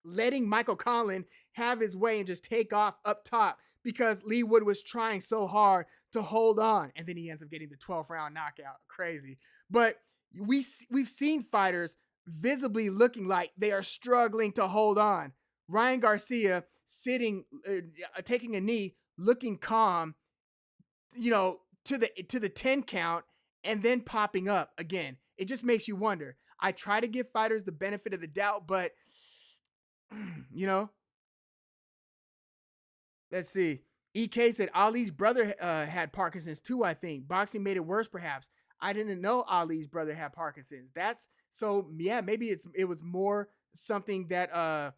letting Michael Conlan have his way and just take off up top because Lee Wood was trying so hard to hold on, and then he ends up getting the 12th round knockout. Crazy. But we've seen fighters visibly looking like they are struggling to hold on. Ryan Garcia sitting, taking a knee, looking calm, to the 10 count, and then popping up again. It just makes you wonder. I try to give fighters the benefit of the doubt, but let's see. EK said Ali's brother had Parkinson's too, I think. Boxing made it worse, perhaps. I didn't know Ali's brother had Parkinson's. Maybe it was more something that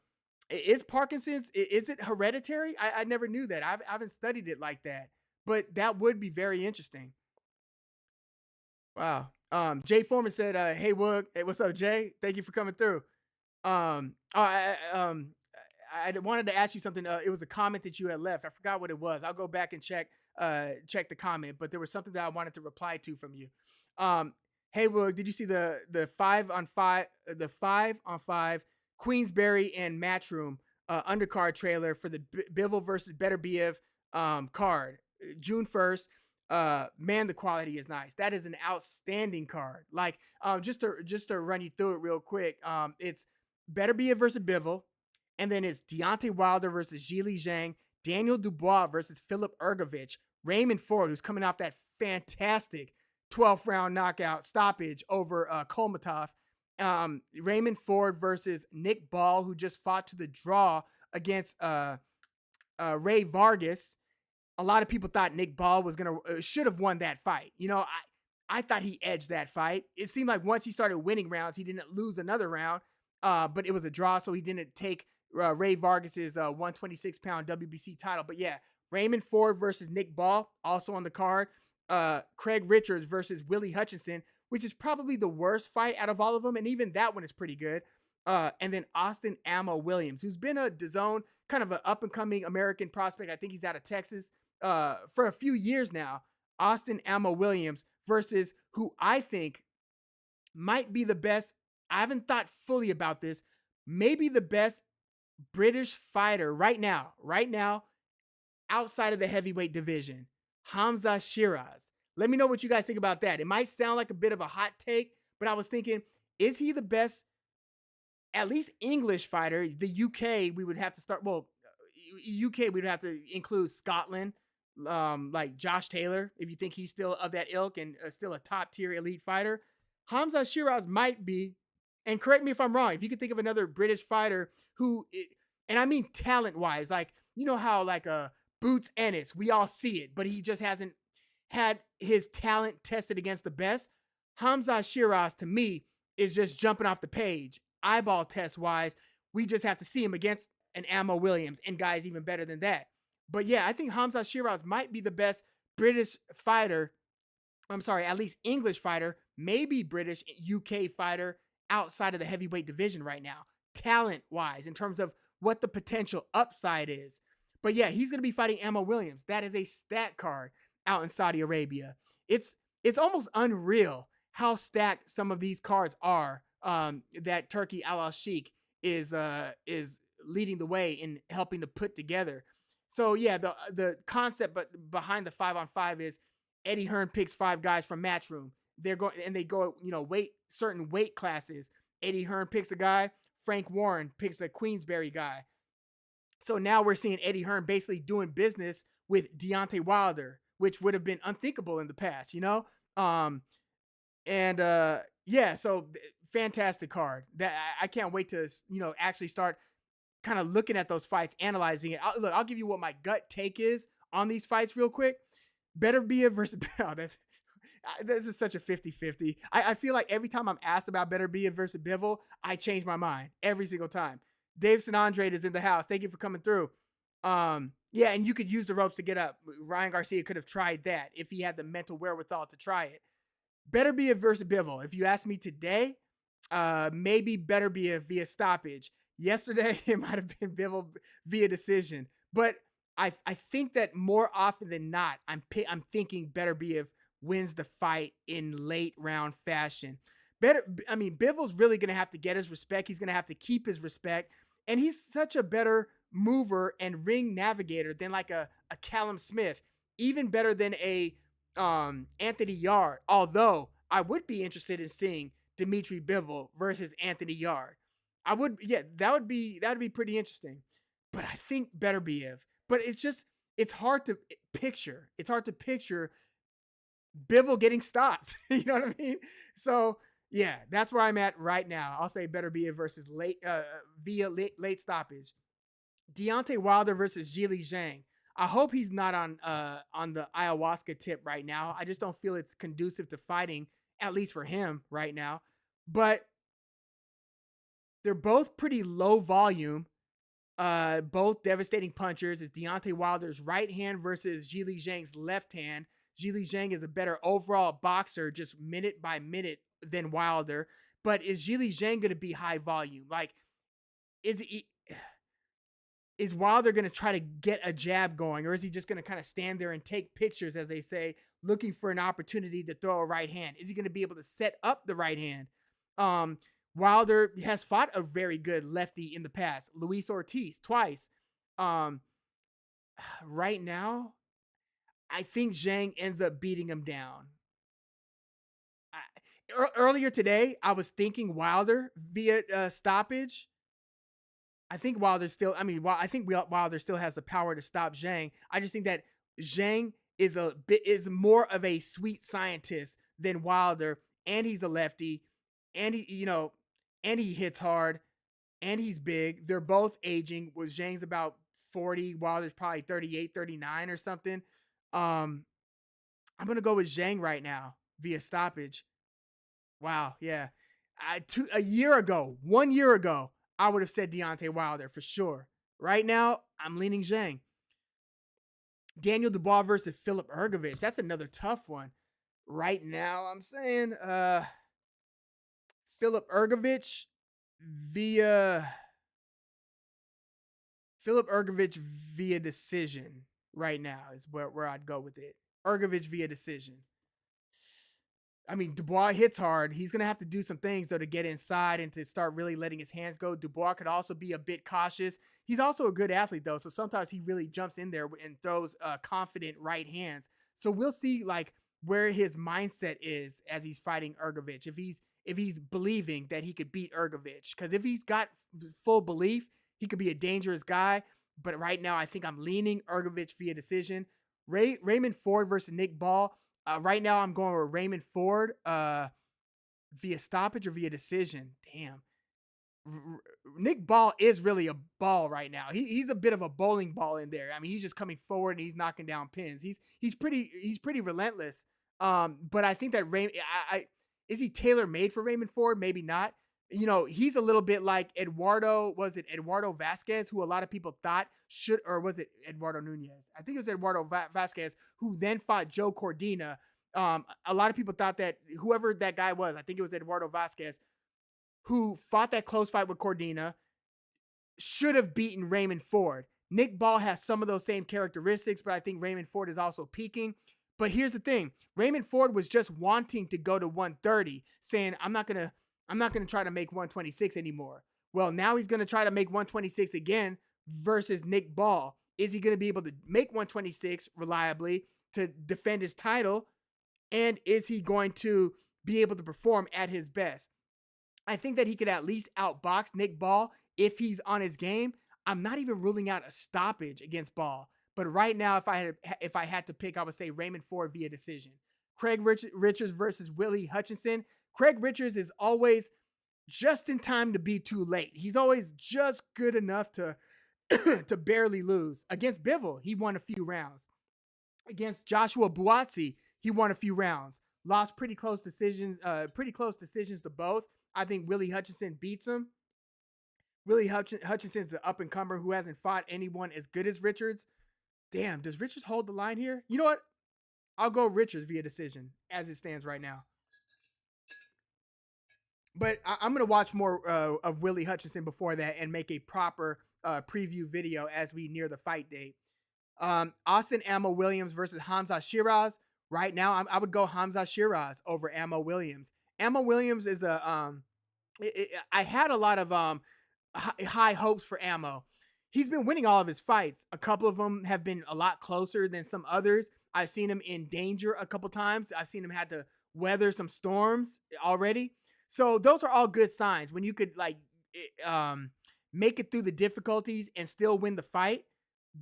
is Parkinson's. Is it hereditary? I never knew that. I haven't studied it like that, but that would be very interesting. Wow. Jay Foreman said, "Hey Woog, hey, what's up, Jay? Thank you for coming through." I wanted to ask you something. It was a comment that you had left. I forgot what it was. I'll go back and check the comment, but there was something that I wanted to reply to from you. Hey Woog, did you see the 5-on-5 Queensberry and Matchroom undercard trailer for the Bivol versus Beterbiev card, June 1st? Man, the quality is nice. That is an outstanding card. Like, just to run you through it real quick. It's Beterbiev versus Bivol, and then it's Deontay Wilder versus Zhili Zhang, Daniel Dubois versus Philip Ergovich, Raymond Ford, who's coming off that fantastic 12th round knockout stoppage over Kolmatov. Raymond Ford versus Nick Ball, who just fought to the draw against Ray Vargas. A lot of people thought Nick Ball should have won that fight. I thought he edged that fight. It seemed like once he started winning rounds, he didn't lose another round, but it was a draw, so he didn't take Ray Vargas's 126-pound WBC title. But yeah, Raymond Ford versus Nick Ball, also on the card. Craig Richards versus Willie Hutchinson, which is probably the worst fight out of all of them, and even that one is pretty good. And then Austin Ammo Williams, who's been a DAZN, kind of an up-and-coming American prospect. I think he's out of Texas for a few years now. Austin Ammo Williams versus who I think might be the best. I haven't thought fully about this. Maybe the best British fighter right now, outside of the heavyweight division, Hamza Shiraz. Let me know what you guys think about that. It might sound like a bit of a hot take, but I was thinking, is he the best, at least English fighter? The UK, we would have to start. Well, UK, we would have to include Scotland, like Josh Taylor, if you think he's still of that ilk and still a top tier elite fighter. Hamza Shiraz might be, and correct me if I'm wrong, if you could think of another British fighter who, and I mean talent wise, like, how like Boots Ennis, we all see it, but he just hasn't had his talent tested against the best. Hamza Shiraz, to me, is just jumping off the page, eyeball test wise. We just have to see him against an Ammo Williams and guys even better than that. But yeah, I think Hamza Shiraz might be the best British fighter. I'm sorry, at least English fighter, maybe British, UK fighter outside of the heavyweight division right now, talent wise, in terms of what the potential upside is. But yeah, he's going to be fighting Ammo Williams. That is a stat card out in Saudi Arabia. It's almost unreal how stacked some of these cards are. That Turki Al Sheikh is leading the way in helping to put together. So yeah, the concept but behind the 5-on-5 is Eddie Hearn picks 5 guys from Matchroom. They're going and they go, certain weight classes. Eddie Hearn picks a guy. Frank Warren picks a Queensberry guy. So now we're seeing Eddie Hearn basically doing business with Deontay Wilder, which would have been unthinkable in the past, so fantastic card. That I can't wait to, actually start kind of looking at those fights, analyzing it. I'll give you what my gut take is on these fights real quick. Beterbiev versus this is such a 50-50. I feel like every time I'm asked about Beterbiev versus Bivol, I change my mind every single time. Dave St. Andre is in the house. Thank you for coming through. Yeah, and you could use the ropes to get up. Ryan Garcia could have tried that if he had the mental wherewithal to try it. Beterbiev versus Bivol. If you ask me today, maybe Beterbiev via stoppage. Yesterday, it might have been Bivol via decision. But I think that more often than not, I'm thinking Beterbiev wins the fight in late round fashion. Bivol's really going to have to get his respect. He's going to have to keep his respect. And he's such a better mover and ring navigator than like a Callum Smith, even better than a Anthony Yarde. Although I would be interested in seeing Dimitri Bivol versus Anthony Yarde. That would be pretty interesting. But I think Beterbiev. But it's hard to picture. It's hard to picture Bivol getting stopped. You know what I mean? So yeah, that's where I'm at right now. I'll say Beterbiev versus via late stoppage. Deontay Wilder versus Zhilei Zhang. I hope he's not on the ayahuasca tip right now. I just don't feel it's conducive to fighting, at least for him right now. But they're both pretty low volume. Both devastating punchers. It's Deontay Wilder's right hand versus Zhilei Zhang's left hand. Zhilei Zhang is a better overall boxer, just minute by minute, than Wilder. But is Zhilei Zhang going to be high volume? Like, is Wilder going to try to get a jab going, or is he just going to kind of stand there and take pictures, as they say, looking for an opportunity to throw a right hand? Is he going to be able to set up the right hand? Wilder has fought a very good lefty in the past, Luis Ortiz, twice. Right now, I think Zhang ends up beating him down. Earlier today, I was thinking Wilder via stoppage. I think Wilder still has the power to stop Zhang. I just think that Zhang is more of a sweet scientist than Wilder, and he's a lefty, and he hits hard, and he's big. They're both aging. Zhang's about 40, Wilder's probably 38, 39 or something. I'm gonna go with Zhang right now via stoppage. Wow, yeah. 1 year ago, I would have said Deontay Wilder for sure. Right now, I'm leaning Zhang. Daniel Dubois versus Philip Ergovich. That's another tough one. Right now, I'm saying Philip Ergovich via decision right now is where I'd go with it. Ergovich via decision. Dubois hits hard. He's going to have to do some things, though, to get inside and to start really letting his hands go. Dubois could also be a bit cautious. He's also a good athlete, though, so sometimes he really jumps in there and throws confident right hands. So we'll see, where his mindset is as he's fighting Ergovich. If he's believing that he could beat Ergovich. Because if he's got full belief, he could be a dangerous guy. But right now, I think I'm leaning Ergovich via decision. Raymond Ford versus Nick Ball. Right now, I'm going with Raymond Ford via stoppage or via decision. Damn. Nick Ball is really a ball right now. He's a bit of a bowling ball in there. He's just coming forward and he's knocking down pins. He's pretty relentless. But I think that is he tailor-made for Raymond Ford? Maybe not. He's a little bit like Eduardo. Was it Eduardo Vasquez, who a lot of people thought should, or was it Eduardo Nunez? I think it was Eduardo Vasquez, who then fought Joe Cordina. A lot of people thought that whoever that guy was, I think it was Eduardo Vasquez, who fought that close fight with Cordina, should have beaten Raymond Ford. Nick Ball has some of those same characteristics, but I think Raymond Ford is also peaking. But here's the thing. Raymond Ford was just wanting to go to 130, saying, I'm not gonna try to make 126 anymore. Well, now he's gonna try to make 126 again versus Nick Ball. Is he gonna be able to make 126 reliably to defend his title? And is he going to be able to perform at his best? I think that he could at least outbox Nick Ball if he's on his game. I'm not even ruling out a stoppage against Ball. But right now, if I had to pick, I would say Raymond Ford via decision. Craig Richards versus Willie Hutchinson. Craig Richards is always just in time to be too late. He's always just good enough to to barely lose. Against Bivol, he won a few rounds. Against Joshua Buatsi, he won a few rounds. Lost pretty close decisions to both. I think Willie Hutchinson beats him. Willie Hutchinson's an up-and-comer who hasn't fought anyone as good as Richards. Damn, does Richards hold the line here? You know what? I'll go Richards via decision as it stands right now. But I'm going to watch more of Willie Hutchinson before that and make a proper preview video as we near the fight date. Austin Ammo Williams versus Hamza Shiraz. Right now, I would go Hamza Shiraz over Ammo Williams. Ammo Williams is I had a lot of high hopes for Ammo. He's been winning all of his fights. A couple of them have been a lot closer than some others. I've seen him in danger a couple times. I've seen him had to weather some storms already. So those are all good signs. When you could make it through the difficulties and still win the fight,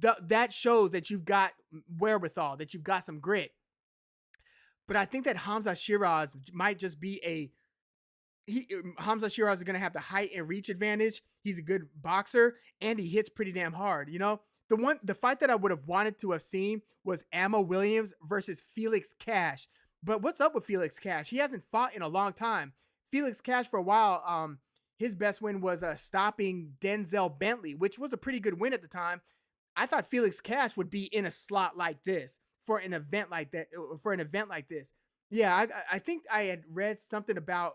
that shows that you've got wherewithal, that you've got some grit. But I think that Hamza Shiraz might just be Hamza Shiraz is going to have the height and reach advantage. He's a good boxer and he hits pretty damn hard. The fight that I would have wanted to have seen was Ammo Williams versus Felix Cash. But what's up with Felix Cash? He hasn't fought in a long time. Felix Cash for a while, his best win was stopping Denzel Bentley, which was a pretty good win at the time. I thought Felix Cash would be in a slot like this for an event like this. Yeah, I think I had read something about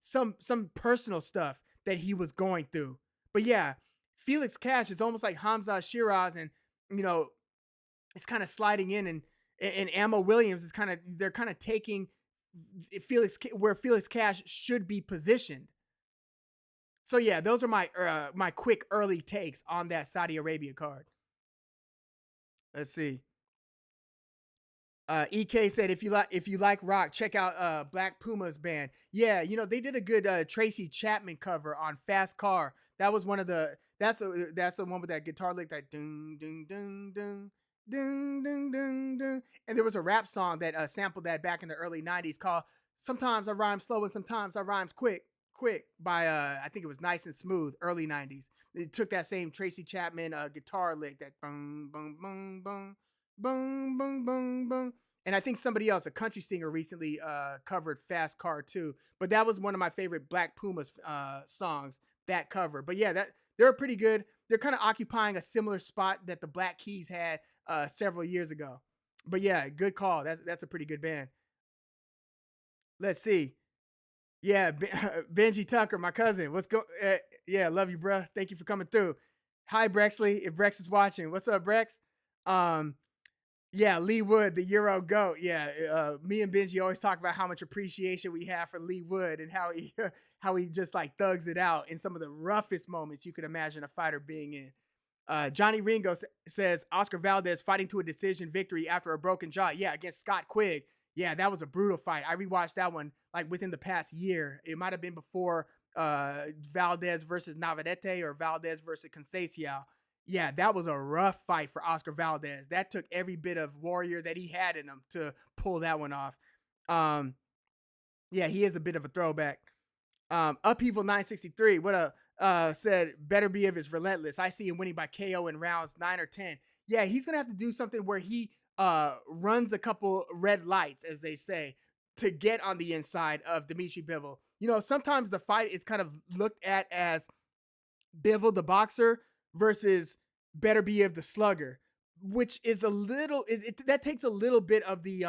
some personal stuff that he was going through. But yeah, Felix Cash is almost like Hamza Shiraz, and it's kind of sliding in, and Ammo Williams is they're kind of taking where Felix Cash should be positioned. So yeah, those are my quick early takes on that Saudi Arabia card. Let's see. EK said, if you like rock, check out Black Puma's band. Yeah, they did a good Tracy Chapman cover on Fast Car. That was one of the that's the one with that guitar lick, that ding ding ding ding ding ding ding ding. And there was a rap song that sampled that back in the early 90s called Sometimes I Rhyme Slow and Sometimes I Rhymes Quick by I think it was Nice and Smooth, early 90s. It took that same Tracy Chapman guitar lick, that boom boom boom boom boom boom boom boom. And I think somebody else, a country singer, recently covered Fast Car too. But that was one of my favorite Black Pumas songs, that cover. But yeah, they're pretty good. They're kind of occupying a similar spot that the Black Keys had several years ago. But yeah, good call. That's a pretty good band. Let's see. Yeah, Benji Tucker, my cousin. Yeah, love you, bro. Thank you for coming through. Hi, Brexley. If Brex is watching, what's up, Brex? Yeah, Lee Wood, the Euro GOAT. Yeah, me and Benji always talk about how much appreciation we have for Lee Wood and how he just like thugs it out in some of the roughest moments you could imagine a fighter being in. Johnny Ringo says Oscar Valdez fighting to a decision victory after a broken jaw. Yeah, against Scott Quigg. Yeah, that was a brutal fight. I rewatched that one like within the past year. It might have been before Valdez versus Navarrete or Valdez versus Conceição. Yeah, that was a rough fight for Oscar Valdez. That took every bit of warrior that he had in him to pull that one off. Yeah, he is a bit of a throwback. Upheaval 963, said better be if it's relentless. I see him winning by KO in rounds 9 or 10. Yeah, he's gonna have to do something where he runs a couple red lights, as they say, to get on the inside of Dimitri Bivol. sometimes the fight is kind of looked at as Bivol the boxer versus Beterbiev the slugger, which is a little that takes a little bit of the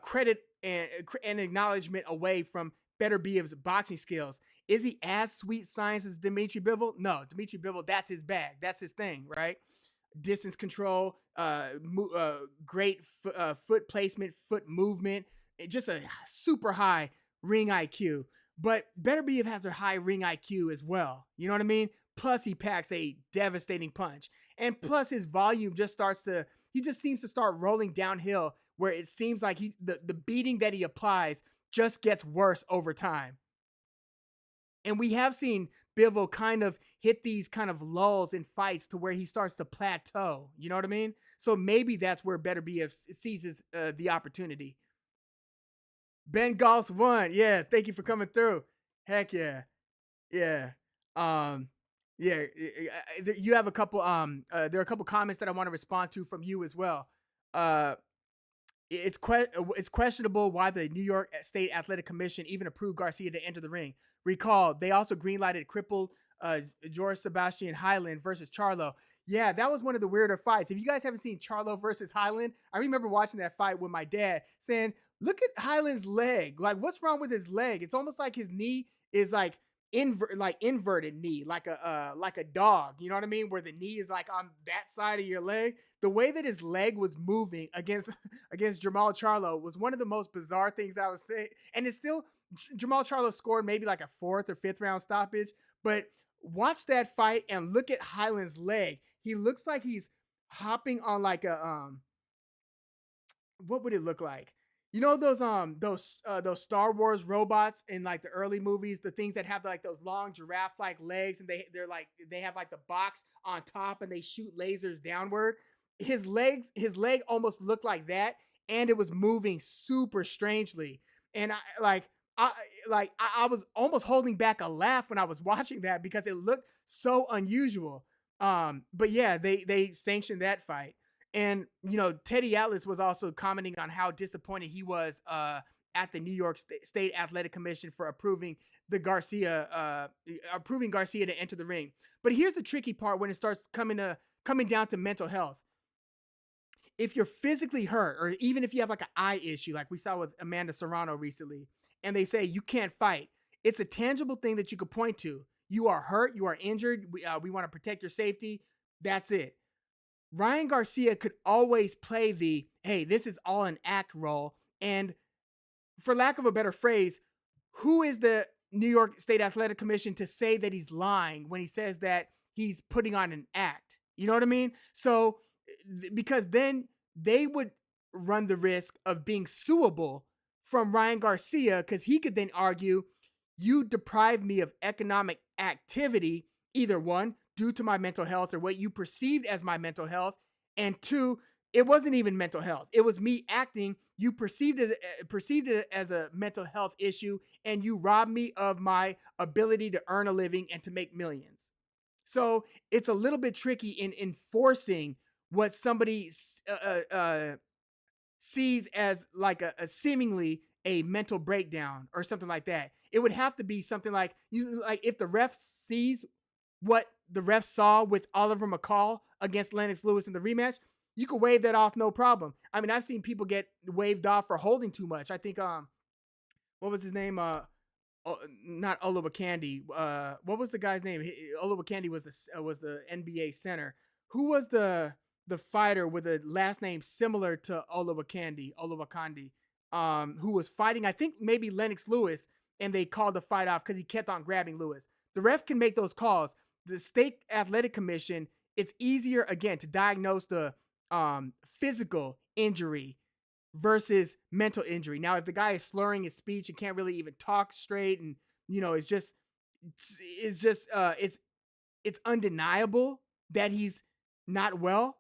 credit and acknowledgement away from Beterbiev's boxing skills. Is he as sweet science as Dmitry Bivol? No, Dmitry Bivol, that's his bag, that's his thing, right? Distance control, great foot placement, foot movement, just a super high ring IQ. But Beterbiev has a high ring IQ as well. You know what I mean? Plus, he packs a devastating punch. And plus, his volume he just seems to start rolling downhill, where it seems like the beating that he applies just gets worse over time. And we have seen Bivol kind of hit these kind of lulls in fights to where he starts to plateau. You know what I mean? So maybe that's where Beterbiev seizes the opportunity. Ben Goss won. Yeah, thank you for coming through. Heck yeah. Yeah. Yeah, you have a couple there are a couple comments that I want to respond to from you as well. It's questionable why the New York State Athletic Commission even approved Garcia to enter the ring. Recall, they also greenlighted crippled George Sebastian Hyland versus Charlo. Yeah, that was one of the weirder fights. If you guys haven't seen Charlo versus Hyland, I remember watching that fight with my dad saying, look at Hyland's leg. Like, what's wrong with his leg? It's almost like his knee is like inverted knee, like a dog. You know what I mean? Where the knee is like on that side of your leg. The way that his leg was moving against Jamal Charlo was one of the most bizarre things I would say. And it's still, Jamal Charlo scored maybe like a 4th or 5th round stoppage. But watch that fight and look at Hyland's leg. He looks like he's hopping on like a what would it look like? You know those Star Wars robots in like the early movies, the things that have like those long giraffe-like legs, and they have like the box on top and they shoot lasers downward. His leg almost looked like that, and it was moving super strangely. And I was almost holding back a laugh when I was watching that because it looked so unusual. But yeah, they sanctioned that fight. And, Teddy Atlas was also commenting on how disappointed he was at the New York State Athletic Commission for approving Garcia to enter the ring. But here's the tricky part when it starts coming down to mental health. If you're physically hurt, or even if you have like an eye issue, like we saw with Amanda Serrano recently, and they say you can't fight, it's a tangible thing that you could point to. You are hurt, you are injured, we want to protect your safety. That's it. Ryan Garcia could always play the, hey, this is all an act role. And for lack of a better phrase, who is the New York State Athletic Commission to say that he's lying when he says that he's putting on an act? You know what I mean? So, because then they would run the risk of being suable from Ryan Garcia, because he could then argue, you deprived me of economic activity, either one, due to my mental health or what you perceived as my mental health, and 2, it wasn't even mental health. It was me acting. You perceived it as a mental health issue, and you robbed me of my ability to earn a living and to make millions. So it's a little bit tricky in enforcing what somebody sees as like a seemingly a mental breakdown or something like that. It would have to be something like if the ref sees what the ref saw with Oliver McCall against Lennox Lewis in the rematch, you could waive that off no problem. I mean, I've seen people get waived off for holding too much. I think what was his name? Not Olowokandi. What was the guy's name? Olowokandi was the NBA center. Who was the fighter with a last name similar to Olowokandi, who was fighting, I think maybe Lennox Lewis, and they called the fight off because he kept on grabbing Lewis. The ref can make those calls. The State Athletic Commission, it's easier, again, to diagnose the physical injury versus mental injury. Now, if the guy is slurring his speech and can't really even talk straight, and it's undeniable that he's not well,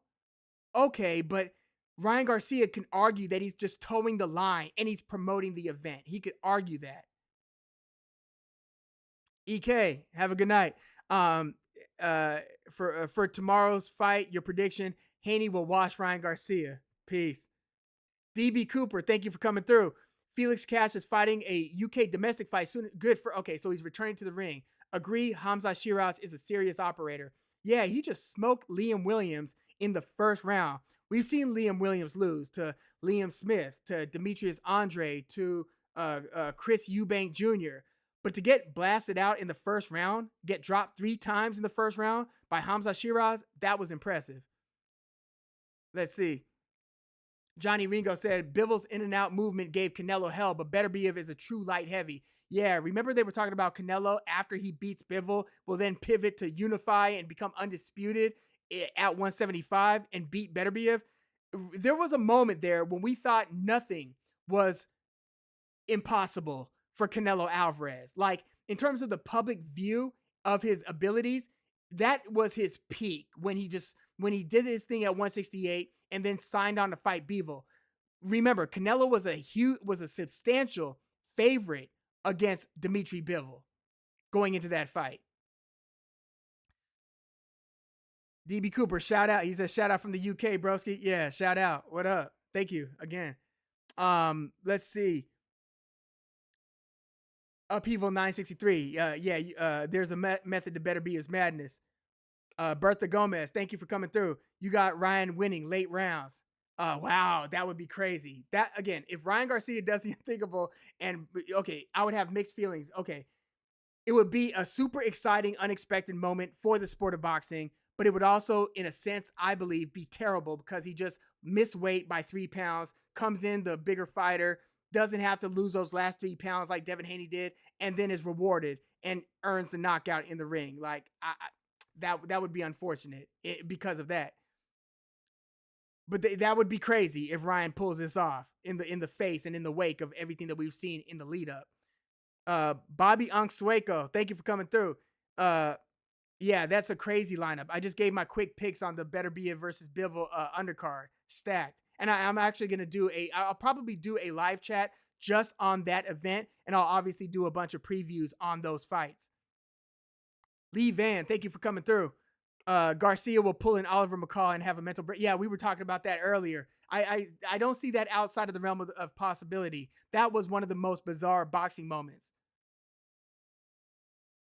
okay, but Ryan Garcia can argue that he's just towing the line and he's promoting the event. He could argue that. EK, have a good night. For tomorrow's fight, your prediction: Haney will wash Ryan Garcia. Peace. DB Cooper, thank you for coming through. Felix Cash is fighting a UK domestic fight soon. Good for, okay, so he's returning to the ring. Agree, Hamza Shiraz is a serious operator. Yeah, he just smoked Liam Williams in the first round. We've seen Liam Williams lose to Liam Smith, to Demetrius Andre, to Chris Eubank Jr. But to get blasted out in the first round, get dropped 3 times in the first round by Hamza Shiraz, that was impressive. Let's see. Johnny Ringo said Bivol's in and out movement gave Canelo hell, but Beterbiev is a true light heavy. Yeah, remember they were talking about Canelo after he beats Bivol will then pivot to unify and become undisputed at 175 and beat Beterbiev. There was a moment there when we thought nothing was impossible for Canelo Alvarez. Like, in terms of the public view of his abilities, that was his peak when he did his thing at 168 and then signed on to fight Bivol. Remember, Canelo was a substantial favorite against Dimitri Bivol going into that fight. DB Cooper, shout out. He says shout out from the UK, broski. Yeah, shout out. What up? Thank you again. Let's see. Upheaval 963. There's a method to Beterbiev's madness. Bertha Gomez, thank you for coming through. You got Ryan winning late rounds. Wow, that would be crazy. That, again, if Ryan Garcia does the unthinkable, and okay, I would have mixed feelings. Okay, it would be a super exciting, unexpected moment for the sport of boxing, but it would also, in a sense, I believe, be terrible because he just missed weight by 3 pounds, comes in the bigger fighter, doesn't have to lose those last 3 pounds like Devin Haney did, and then is rewarded and earns the knockout in the ring. Like, that would be unfortunate because of that. But that would be crazy if Ryan pulls this off in the face and in the wake of everything that we've seen in the lead up. Bobby Unksueko, thank you for coming through. Yeah, that's a crazy lineup. I just gave my quick picks on the Beterbiev versus Bivol undercard stacked. And I'm actually going to I'll probably do a live chat just on that event. And I'll obviously do a bunch of previews on those fights. Lee Van, thank you for coming through. Garcia will pull in Oliver McCall and have a mental break. Yeah, we were talking about that earlier. I don't see that outside of the realm of possibility. That was one of the most bizarre boxing moments.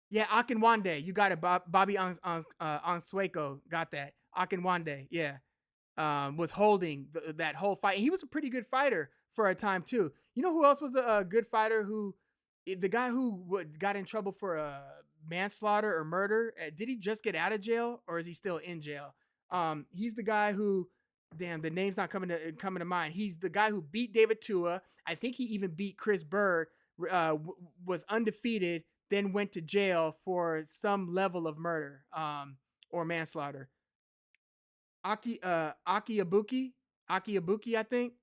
Yeah, Akinwande, you got it. Bobby Onsueko got that. Akinwande, yeah, was holding that whole fight. And he was a pretty good fighter for a time too. You know who else was a good fighter? The guy who got in trouble for manslaughter or murder. Did he just get out of jail or is he still in jail? He's the guy who, damn, the name's not coming to mind. He's the guy who beat David Tua. I think he even beat Chris Bird. Was undefeated. Then went to jail for some level of murder or manslaughter. Aki Abuki, I think.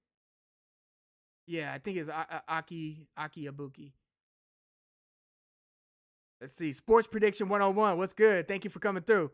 Yeah, I think it's Aki Abuki. Let's see. Sports Prediction 101. What's good? Thank you for coming through.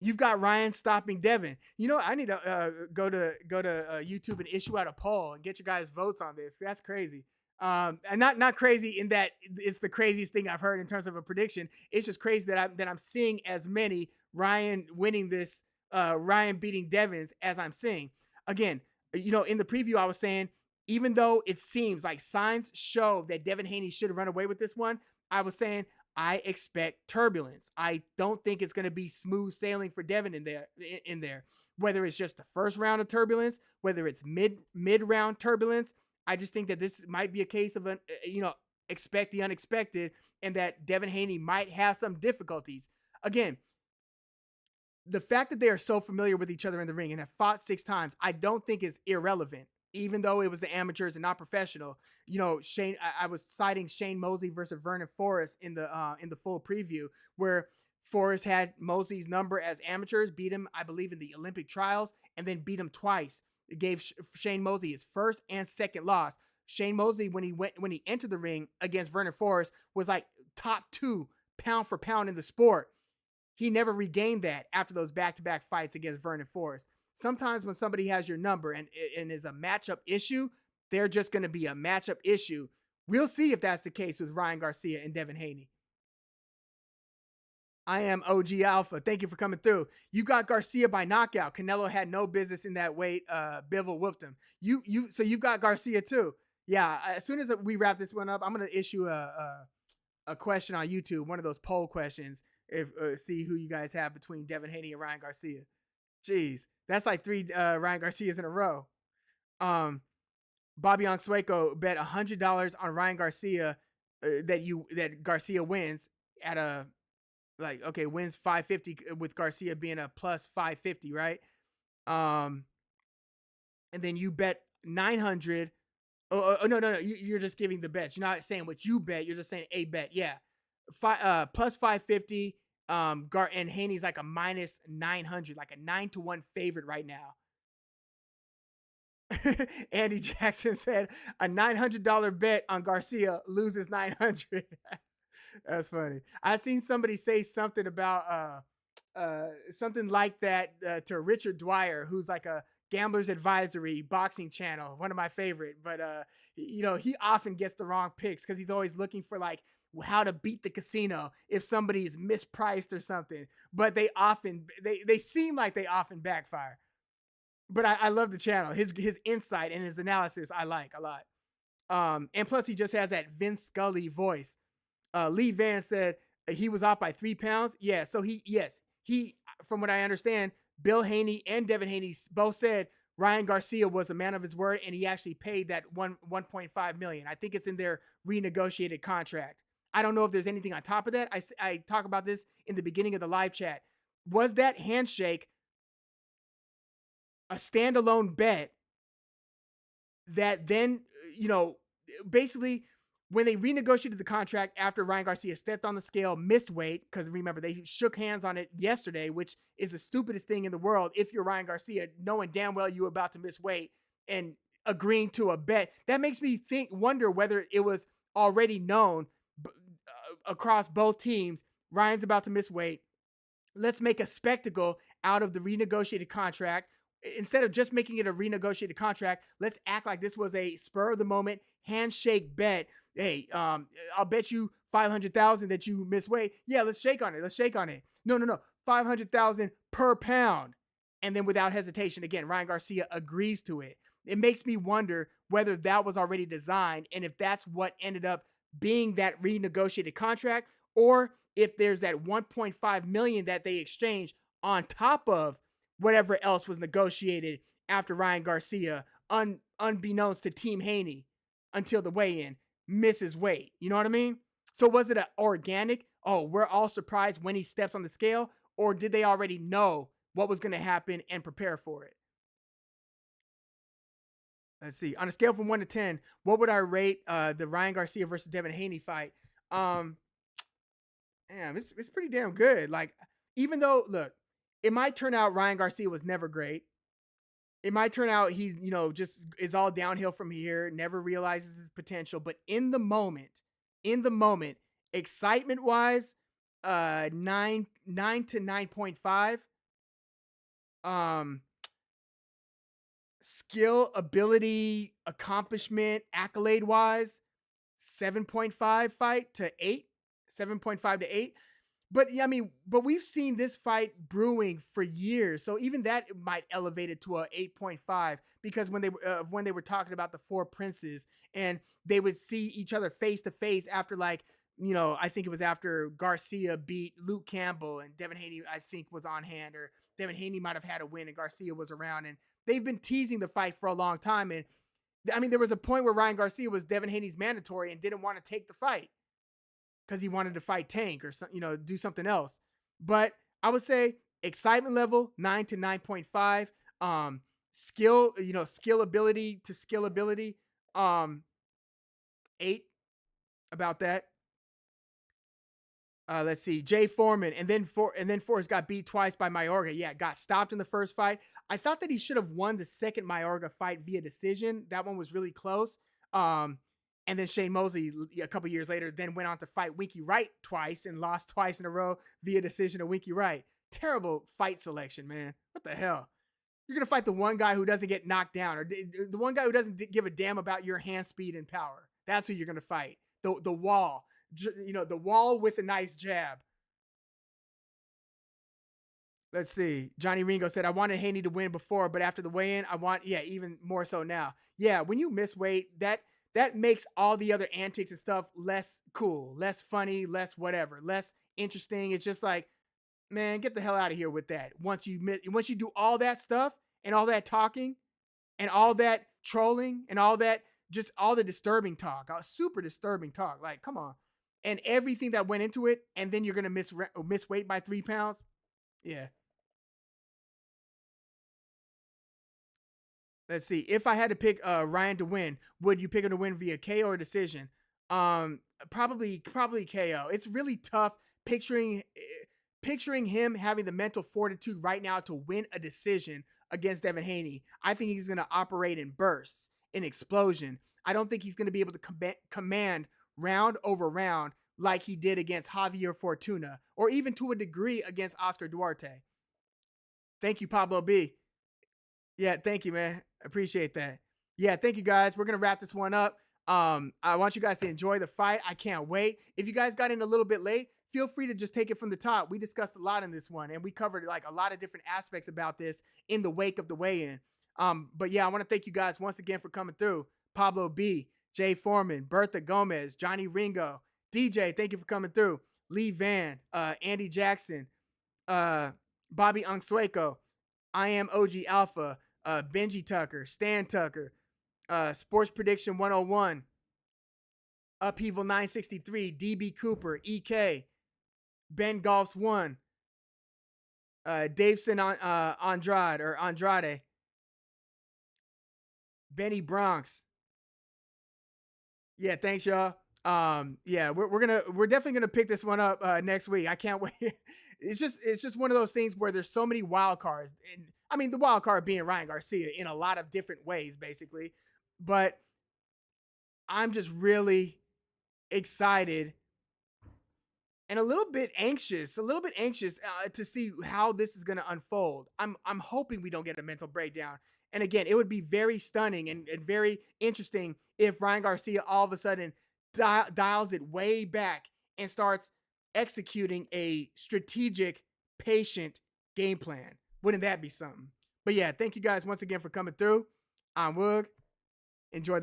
You've got Ryan stopping Devin. You know, I need to go to YouTube and issue out a poll and get your guys' votes on this. That's crazy. And not crazy in that it's the craziest thing I've heard in terms of a prediction. It's just crazy that I'm seeing as many Ryan winning this, Ryan beating Devins as I'm seeing. Again, you know, in the preview I was saying, even though it seems like signs show that Devin Haney should have run away with this one, I was saying I expect turbulence. I don't think it's going to be smooth sailing for Devin in there. Whether it's just the first round of turbulence, whether it's mid round turbulence. I just think that this might be a case of expect the unexpected, and that Devin Haney might have some difficulties. Again, the fact that they are so familiar with each other in the ring and have fought 6 times, I don't think is irrelevant, even though it was the amateurs and not professional. You know, I was citing Shane Mosley versus Vernon Forrest in the full preview, where Forrest had Mosley's number as amateurs, beat him, I believe, in the Olympic trials, and then beat him twice. It gave Shane Mosley his first and second loss. Shane Mosley, when he entered the ring against Vernon Forrest, was like top 2 pound for pound in the sport. He never regained that after those back-to-back fights against Vernon Forrest. Sometimes when somebody has your number and is a matchup issue, they're just going to be a matchup issue. We'll see if that's the case with Ryan Garcia and Devin Haney. I am OG Alpha. Thank you for coming through. You got Garcia by knockout. Canelo had no business in that weight. Bivol whooped him. So you've got Garcia too. Yeah, as soon as we wrap this one up, I'm gonna issue a question on YouTube, one of those poll questions, if see who you guys have between Devin Haney and Ryan Garcia. Jeez, that's like three Ryan Garcias in a row. Bobby Onsueco bet $100 on Ryan Garcia that Garcia wins at a like okay wins 550 with Garcia being a plus 550, right? Um, and then you bet 900. Oh, no, you're just giving the bets. You're not saying what you bet. You're just saying a bet. Yeah, plus 550. And Haney's like a minus 900, like a 9-1 favorite right now. Andy Jackson said a $900 bet on Garcia loses 900. That's funny. I seen somebody say something about something like that to Richard Dwyer, who's like a Gambler's Advisory boxing channel, one of my favorite. But he often gets the wrong picks because he's always looking for like how to beat the casino if somebody is mispriced or something. But they seem like they often backfire. But I love the channel. His insight and his analysis I like a lot. And plus he just has that Vince Scully voice. Lee Van said he was off by 3 pounds. Yeah, so he from what I understand, Bill Haney and Devin Haney both said Ryan Garcia was a man of his word, and he actually paid that 1.5 million. I think it's in their renegotiated contract. I don't know if there's anything on top of that. I talk about this in the beginning of the live chat. Was that handshake a standalone bet that then, basically when they renegotiated the contract after Ryan Garcia stepped on the scale, missed weight, because remember, they shook hands on it yesterday, which is the stupidest thing in the world. If you're Ryan Garcia, knowing damn well you're about to miss weight and agreeing to a bet, that makes me wonder whether it was already known across both teams. Ryan's about to miss weight. Let's make a spectacle out of the renegotiated contract. Instead of just making it a renegotiated contract, let's act like this was a spur of the moment handshake bet. Hey, I'll bet you 500,000 that you miss weight. Yeah, let's shake on it. No, 500,000 per pound. And then without hesitation, again, Ryan Garcia agrees to it. It makes me wonder whether that was already designed and if that's what ended up being that renegotiated contract, or if there's that 1.5 million that they exchanged on top of whatever else was negotiated after Ryan Garcia, unbeknownst to Team Haney, until the weigh-in, misses weight. You know what I mean? So was it an organic, oh, we're all surprised when he steps on the scale, or did they already know what was going to happen and prepare for it? Let's see. On a scale from 1 to 10, what would I rate the Ryan Garcia versus Devin Haney fight? It's pretty damn good. Like, even though, look, it might turn out Ryan Garcia was never great. It might turn out he, just is all downhill from here, never realizes his potential. But in the moment, excitement wise, 9 to 9.5. Skill, ability, accomplishment, accolade wise, 7.5 fight to 8, 7.5 to 8. But yeah, but we've seen this fight brewing for years, so even that might elevate it to a 8.5, because when they were talking about the four princes and they would see each other face to face after, like, I think it was after Garcia beat Luke Campbell and Devin Haney, I think, was on hand, or Devin Haney might have had a win and Garcia was around, and they've been teasing the fight for a long time. And there was a point where Ryan Garcia was Devin Haney's mandatory and didn't want to take the fight because he wanted to fight Tank or do something else. But I would say excitement level 9 to 9.5. Skill, skill ability to skill ability, 8, about that. Let's see, Jay Foreman, and then Forrest got beat twice by Mayorga. Yeah, got stopped in the first fight. I thought that he should have won the second Mayorga fight via decision. That one was really close. And then Shane Mosley, a couple years later, then went on to fight Winky Wright twice and lost twice in a row via decision to Winky Wright. Terrible fight selection, man. What the hell? You're going to fight the one guy who doesn't get knocked down, or the one guy who doesn't give a damn about your hand speed and power. That's who you're going to fight. The wall. The wall with a nice jab. Let's see. Johnny Ringo said, I wanted Haney to win before, but after the weigh-in, I want, even more so now. Yeah, when you miss weight, that makes all the other antics and stuff less cool, less funny, less whatever, less interesting. It's just like, man, get the hell out of here with that. Once you do all that stuff and all that talking and all that trolling and all that, just all the disturbing talk, super disturbing talk. Like, come on, and everything that went into it, and then you're gonna miss weight by 3 pounds. Yeah. Let's see. If I had to pick Ryan to win, would you pick him to win via KO or decision? Probably KO. It's really tough picturing him having the mental fortitude right now to win a decision against Devin Haney. I think he's going to operate in bursts, in explosion. I don't think he's going to be able to command round over round like he did against Javier Fortuna, or even to a degree against Oscar Duarte. Thank you, Pablo B. Yeah, thank you, man. Appreciate that. Yeah, thank you, guys. We're gonna wrap this one up. I want you guys to enjoy the fight. I can't wait. If you guys got in a little bit late, feel free to just take it from the top. We discussed a lot in this one, and we covered like a lot of different aspects about this in the wake of the weigh-in. But yeah, I want to thank you guys once again for coming through. Pablo B, Jay Foreman, Bertha Gomez, Johnny Ringo, DJ, thank you for coming through. Lee Van, Andy Jackson, Bobby Unsueco, I am OG Alpha, Benji Tucker, Stan Tucker, Sports Prediction 101, Upheaval 963, DB Cooper, EK, Ben Golfs 1, Daveson Andrade, Benny Bronx. Yeah, thanks, y'all. Yeah, we're definitely gonna pick this one up next week. I can't wait. It's just one of those things where there's so many wild cards, and I mean the wild card being Ryan Garcia in a lot of different ways, basically. But I'm just really excited and a little bit anxious to see how this is going to unfold. I'm hoping we don't get a mental breakdown. And again, it would be very stunning and very interesting if Ryan Garcia all of a sudden dials it way back and starts executing a strategic, patient game plan. Wouldn't that be something? But yeah, thank you guys once again for coming through. I'm Woog. Enjoy the